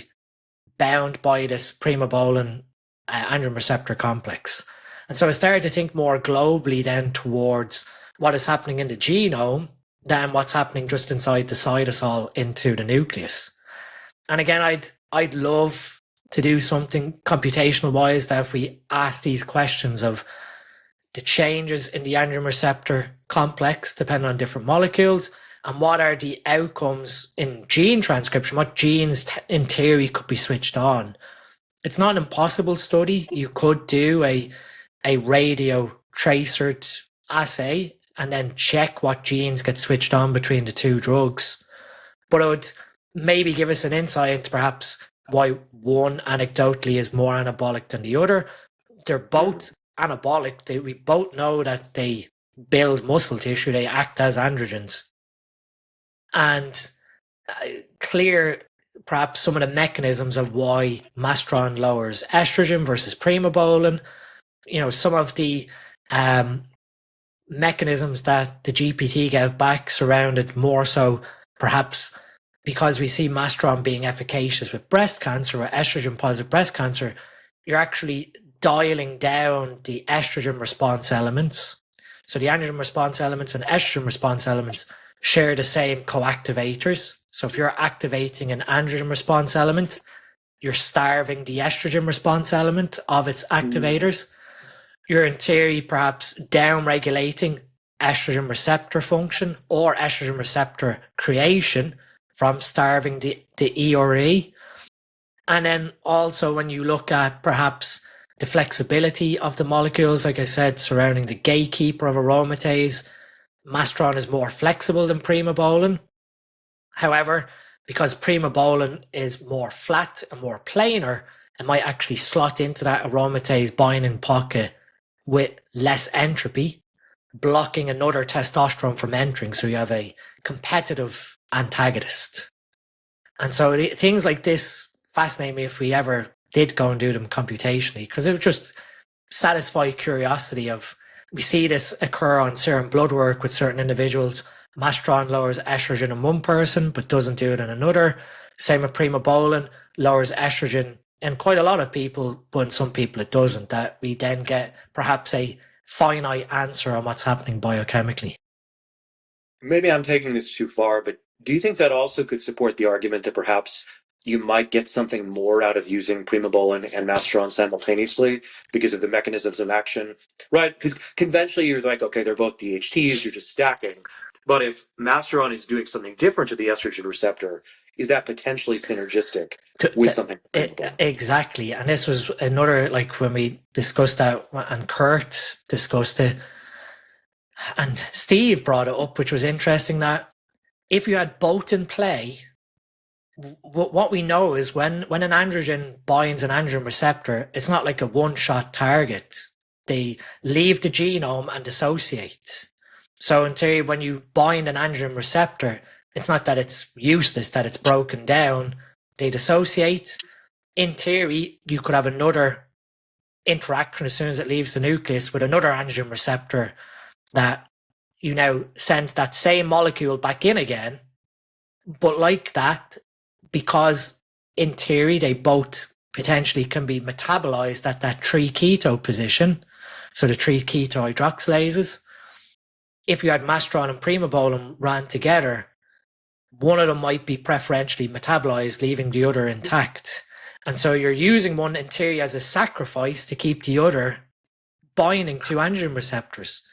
bound by this Primobolan androgen receptor complex. And so I started to think more globally then towards what is happening in the genome than what's happening just inside the cytosol into the nucleus. And again, I'd love to do something computational wise that if we ask these questions of the changes in the androgen receptor complex depending on different molecules, and what are the outcomes in gene transcription, what genes in theory could be switched on. It's not an impossible study. You could do a radio tracered assay and then check what genes get switched on between the two drugs. But it would maybe give us an insight into perhaps why one anecdotally is more anabolic than the other. They're both anabolic. We both know that they build muscle tissue. They act as androgens. And clear perhaps some of the mechanisms of why Masteron lowers estrogen versus Primobolan. Some of the mechanisms that the GPT gave back surrounded more so perhaps because we see Masteron being efficacious with breast cancer or estrogen positive breast cancer, you're actually dialing down the estrogen response elements. So the androgen response elements and estrogen response elements share the same coactivators. So if you're activating an androgen response element, you're starving the estrogen response element of its activators. You're in theory perhaps down-regulating estrogen receptor function or estrogen receptor creation from starving the ERE. And then also when you look at perhaps the flexibility of the molecules, like I said, surrounding the gatekeeper of aromatase, Masteron is more flexible than Primobolan. However, because Primobolan is more flat and more planar, it might actually slot into that aromatase binding pocket with less entropy, blocking another testosterone from entering. So you have a competitive antagonist. And so things like this fascinate me if we ever did go and do them computationally, because it would just satisfy curiosity of, we see this occur on serum blood work with certain individuals. Masteron lowers estrogen in one person, but doesn't do it in another. Same with Primobolan, lowers estrogen in quite a lot of people, but in some people it doesn't. That we then get perhaps a finite answer on what's happening biochemically. Maybe I'm taking this too far, but do you think that also could support the argument that perhaps you might get something more out of using Primobolan and Masteron simultaneously because of the mechanisms of action, right? Because conventionally you're like, okay, they're both DHTs, you're just stacking. But if Masteron is doing something different to the estrogen receptor, is that potentially synergistic with something? Exactly. And this was another, like when we discussed that and Kurt discussed it and Steve brought it up, which was interesting, that if you had both in play, what we know is when an androgen binds an androgen receptor, it's not like a one-shot target. They leave the genome and dissociate. So in theory, when you bind an androgen receptor, it's not that it's useless, that it's broken down. They dissociate. In theory, you could have another interaction as soon as it leaves the nucleus with another androgen receptor that you now send that same molecule back in again. But like that, because in theory they both potentially can be metabolized at that 3-keto position, so the 3-keto hydroxylases, if you had Masteron and Primobolan ran together, one of them might be preferentially metabolized, leaving the other intact. And so you're using one in theory as a sacrifice to keep the other binding to androgen receptors.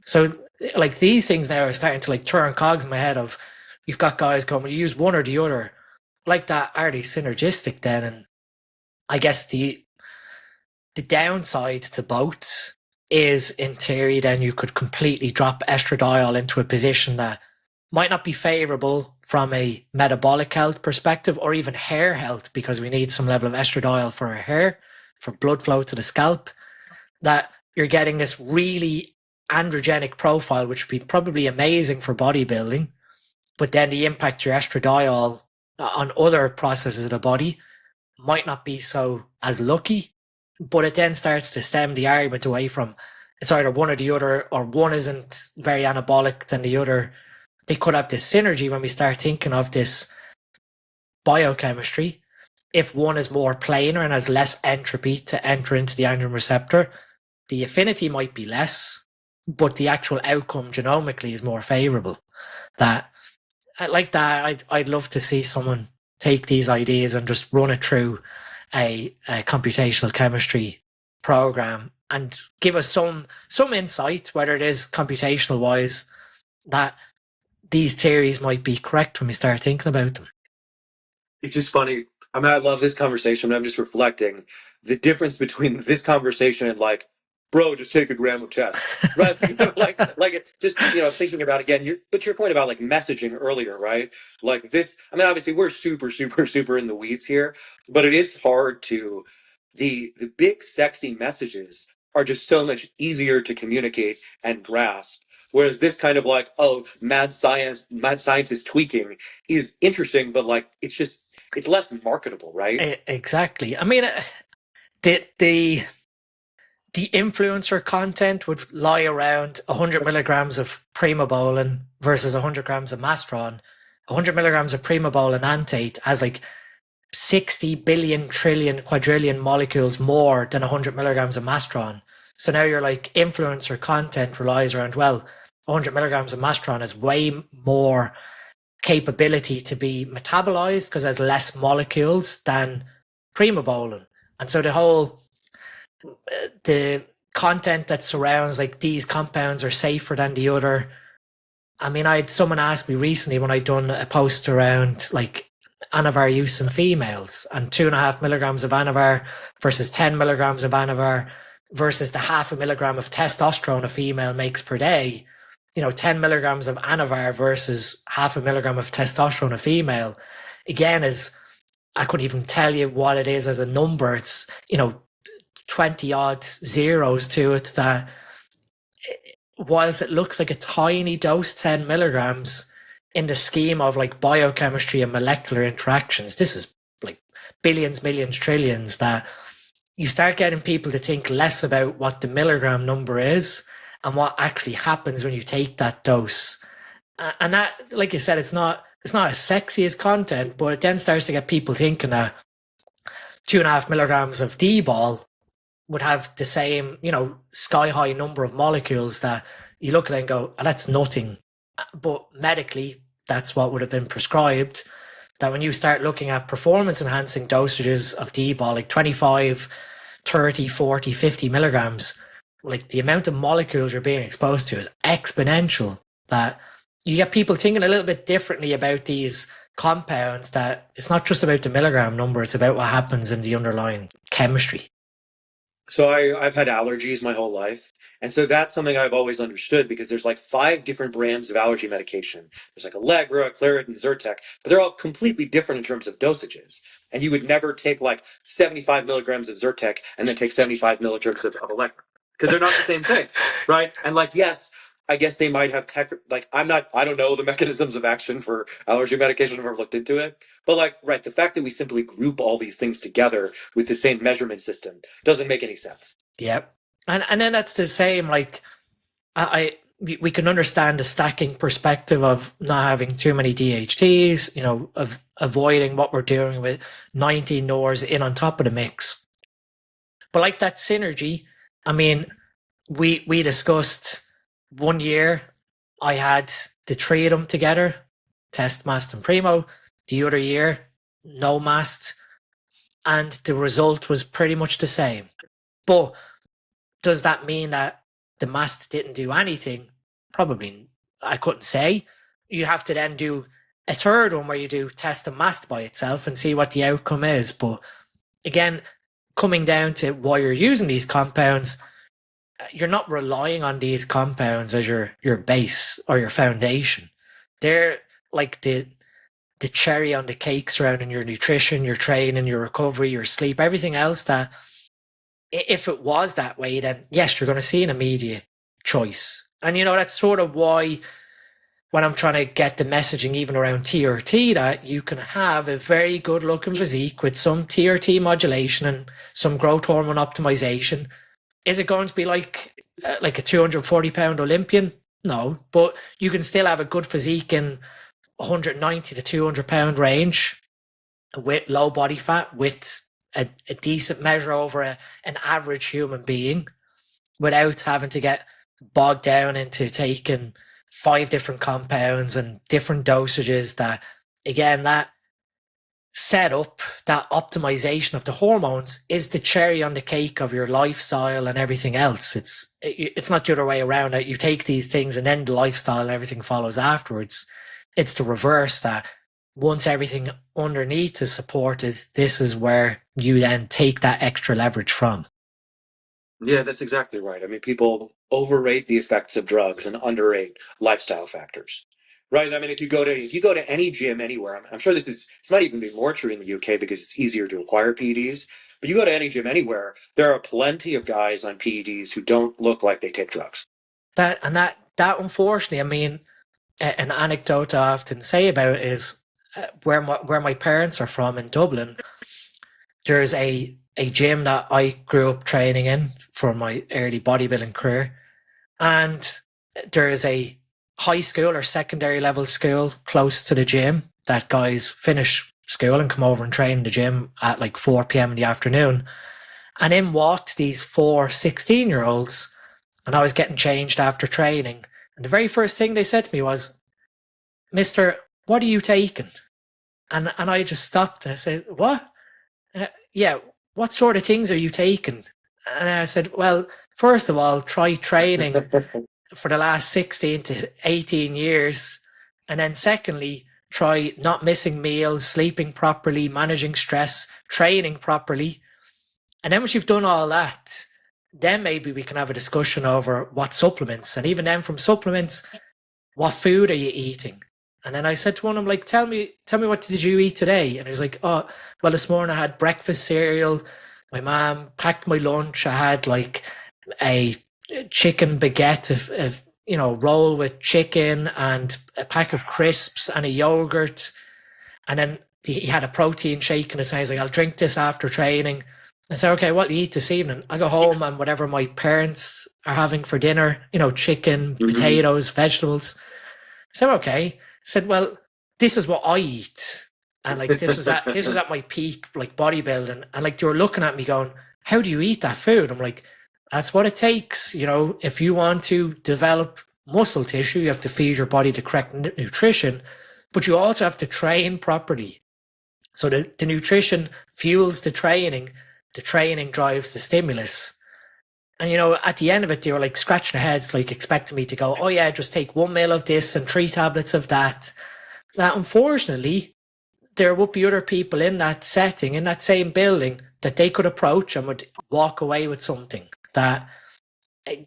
So like these things now are starting to like turn cogs in my head of, you've got guys going, well, you use one or the other. Like that, are they synergistic then? And I guess the downside to both is in theory then you could completely drop estradiol into a position that might not be favorable from a metabolic health perspective or even hair health, because we need some level of estradiol for our hair, for blood flow to the scalp, that you're getting this really androgenic profile, which would be probably amazing for bodybuilding, but then the impact your estradiol on other processes of the body might not be so as lucky. But it then starts to stem the argument away from it's either one or the other, or one isn't very anabolic than the other. They could have this synergy when we start thinking of this biochemistry. if one is more planar and has less entropy to enter into the androgen receptor, the affinity might be less, but the actual outcome genomically is more favorable. That like that, I'd love to see someone take these ideas and just run it through a computational chemistry program and give us some insight, whether it is computational wise, that these theories might be correct when we start thinking about them. It's just funny. I mean, I love this conversation, but I'm just reflecting the difference between this conversation and like, bro, just take a gram of test, right? Just thinking about again. But your point about like messaging earlier, right? Like this. I mean, obviously, we're super in the weeds here, but it is hard to the big sexy messages are just so much easier to communicate and grasp. Whereas this kind of like, oh, mad scientist tweaking is interesting, but like it's less marketable, right? Exactly. I mean, the influencer content would lie around 100 milligrams of Primobolan versus 100 grams of Masteron. 100 milligrams of Primobolan antate has like 60 billion, trillion, quadrillion molecules more than 100 milligrams of Masteron. So now you're like, influencer content relies around, well, 100 milligrams of Masteron has way more capability to be metabolized because there's less molecules than Primobolan. And so the content that surrounds like these compounds are safer than the other. I mean, I had someone ask me recently when I'd done a post around like anavar use in females and 2.5 milligrams of anavar versus 10 milligrams of anavar versus the 0.5 milligram of testosterone a female makes per day. 10 milligrams of anavar versus 0.5 milligram of testosterone a female, again, I couldn't even tell you what it is as a number. It's, 20 odd zeros to it, that whilst it looks like a tiny dose, 10 milligrams, in the scheme of like biochemistry and molecular interactions, this is like billions, millions, trillions, that you start getting people to think less about what the milligram number is and what actually happens when you take that dose. And that, like you said, it's not as sexy as content, but it then starts to get people thinking that 2.5 milligrams of D-ball would have the same, sky high number of molecules that you look at it and go, oh, that's nothing. But medically, that's what would have been prescribed. That when you start looking at performance enhancing dosages of D-ball, like 25, 30, 40, 50 milligrams, like the amount of molecules you're being exposed to is exponential. That you get people thinking a little bit differently about these compounds, that it's not just about the milligram number, it's about what happens in the underlying chemistry. So I've had allergies my whole life. And so that's something I've always understood, because there's like 5 different brands of allergy medication. There's like Allegra, Claret, and Zyrtec, but they're all completely different in terms of dosages. And you would never take like 75 milligrams of Zyrtec and then take 75 milligrams of Allegra, because they're not the same thing, right? And like, yes, I guess they might have I don't know the mechanisms of action for allergy medication. I've never looked into it. But like, right, the fact that we simply group all these things together with the same measurement system doesn't make any sense. Yep. And then that's the same, like, we can understand the stacking perspective of not having too many DHTs, of avoiding what we're doing with 19 NORs in on top of the mix. But like that synergy, I mean, we discussed 1 year, I had the 3 of them together, test, mast, and primo. The other year, no mast, and the result was pretty much the same. But does that mean that the mast didn't do anything? Probably, I couldn't say. You have to then do a third one where you do test the mast by itself and see what the outcome is. But again, coming down to why you're using these compounds, you're not relying on these compounds as your base or your foundation. They're like the cherry on the cake surrounding your nutrition, your training, your recovery, your sleep, everything else. That if it was that way, then yes, you're going to see an immediate choice. And that's sort of why when I'm trying to get the messaging even around TRT, that you can have a very good looking physique with some TRT modulation and some growth hormone optimization. Is it going to be like a 240-pound Olympian? No, but you can still have a good physique in 190 to 200-pound range. with low body fat, with a decent measure over an average human being, without having to get bogged down into taking 5 different compounds and different dosages. That, again, that setup, that optimization of the hormones is the cherry on the cake of your lifestyle and everything else. It's not the other way around. That you take these things and then the lifestyle and everything follows afterwards. It's the reverse, that once everything underneath is supported, this is where you then take that extra leverage from. Yeah, that's exactly right. I mean, people overrate the effects of drugs and underrate lifestyle factors. Right. I mean, if you go to any gym anywhere, I'm sure this might even be more true in the UK because it's easier to acquire PEDs. But you go to any gym anywhere, there are plenty of guys on PEDs who don't look like they take drugs. That unfortunately, I mean, an anecdote I often say about it is where my parents are from in Dublin. There's a gym that I grew up training in for my early bodybuilding career, and there's a high school or secondary level school close to the gym that guys finish school and come over and train in the gym at like 4 p.m. in the afternoon. And in walked these 4 16-year-olds, and I was getting changed after training. And the very first thing they said to me was, "Mister, what are you taking?" And I just stopped and I said, "What?" Yeah, what sort of things are you taking? And I said, well, first of all, try training for the last 16 to 18 years. And then secondly, try not missing meals, sleeping properly, managing stress, training properly. And then once you've done all that, then maybe we can have a discussion over what supplements. And even then from supplements, what food are you eating? And then I said to one of them, like, tell me what did you eat today? And he was like, oh, well, this morning I had breakfast cereal. My mom packed my lunch. I had like a chicken baguette of roll with chicken and a pack of crisps and a yogurt. And then he had a protein shake in his hand. He's like, I'll drink this after training. I said, okay, what do you eat this evening? I go home and whatever my parents are having for dinner, chicken, potatoes, vegetables. I said, okay. I said, well, this is what I eat. And like this was at my peak, like bodybuilding. And like they were looking at me going, how do you eat that food? I'm like, that's what it takes. If you want to develop muscle tissue, you have to feed your body the correct nutrition, but you also have to train properly. So the nutrition fuels the training drives the stimulus. And, at the end of it, they were like scratching their heads, like expecting me to go, oh yeah, just take 1 ml of this and 3 tablets of that. That unfortunately, there would be other people in that setting, in that same building, that they could approach and would walk away with something. That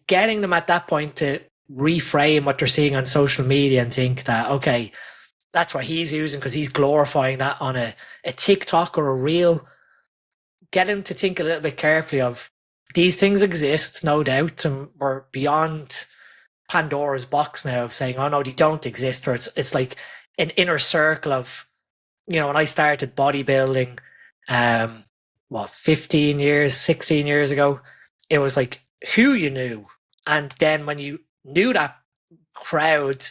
getting them at that point to reframe what they're seeing on social media and think that, okay, that's what he's using because he's glorifying that on a TikTok or a reel. Get them to think a little bit carefully of, these things exist, no doubt, and we're beyond Pandora's box now of saying, oh no, they don't exist, or it's like an inner circle of, when I started bodybuilding, 15 years, 16 years ago, it was like who you knew. And then when you knew that crowd,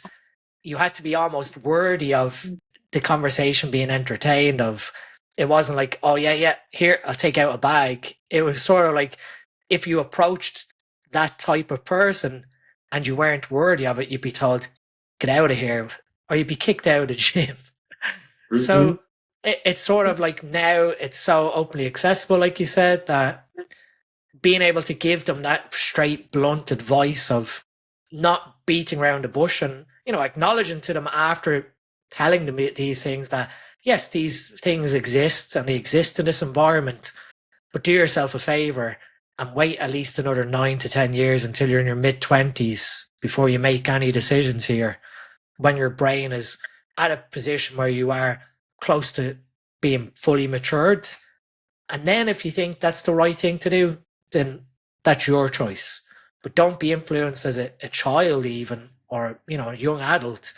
you had to be almost worthy of the conversation being entertained of. It wasn't like, oh yeah, here, I'll take out a bag. It was sort of like, if you approached that type of person and you weren't worthy of it, you'd be told, get out of here, or you'd be kicked out of the gym. Mm-hmm. So it's sort of like now it's so openly accessible, like you said, that being able to give them that straight, blunt advice of not beating around the bush and, acknowledging to them after telling them these things that, yes, these things exist and they exist in this environment, but do yourself a favor and wait at least another 9 to 10 years until you're in your mid-20s before you make any decisions here, when your brain is at a position where you are close to being fully matured. And then if you think that's the right thing to do, then that's your choice. But don't be influenced as a child even, or, a young adult,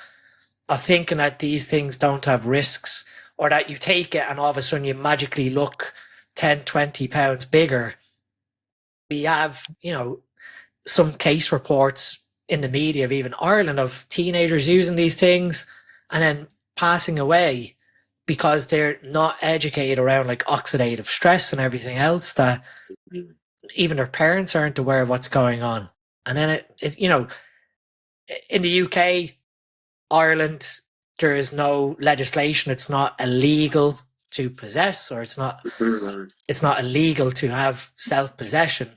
of thinking that these things don't have risks, or that you take it and all of a sudden you magically look 10, 20 pounds bigger. We have, some case reports in the media of even Ireland of teenagers using these things and then passing away because they're not educated around like oxidative stress and everything else, that even their parents aren't aware of what's going on. And then you know, in the UK, Ireland, there is no legislation. It's not illegal to possess, or it's not illegal to have self-possession.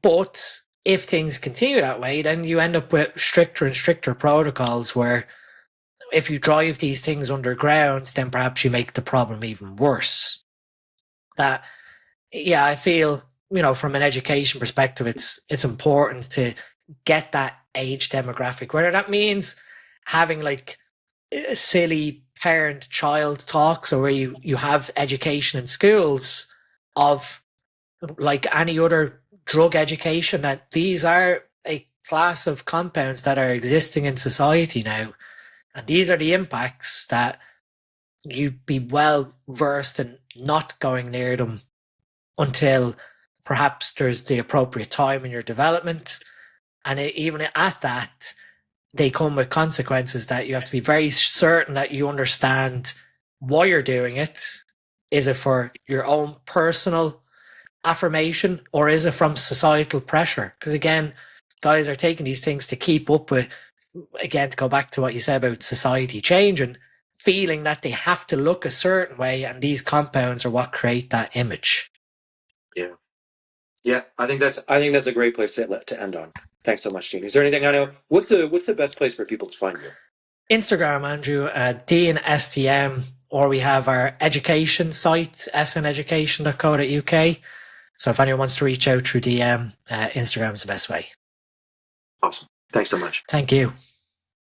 But if things continue that way, then you end up with stricter and stricter protocols where if you drive these things underground, then perhaps you make the problem even worse. That, yeah, I feel, you know, from an education perspective, it's important to get that age demographic, whether that means having like silly parent-child talks, or where you have education in schools of, like any other drug education, that these are a class of compounds that are existing in society now. And these are the impacts, that you be well versed in not going near them until perhaps there's the appropriate time in your development. And even at that, they come with consequences that you have to be very certain that you understand why you're doing it. Is it for your own personal affirmation, or is it from societal pressure? Because again, guys are taking these things to keep up with, again, to go back to what you said about society change and feeling that they have to look a certain way, and these compounds are what create that image. Yeah, I think that's a great place to end on. Thanks so much, Gene. Is there anything I know? What's the best place for people to find you? Instagram, Andrew, DNSTM, or we have our education site, sneducation.co.uk. So if anyone wants to reach out through DM, Instagram is the best way. Awesome. Thanks so much. Thank you.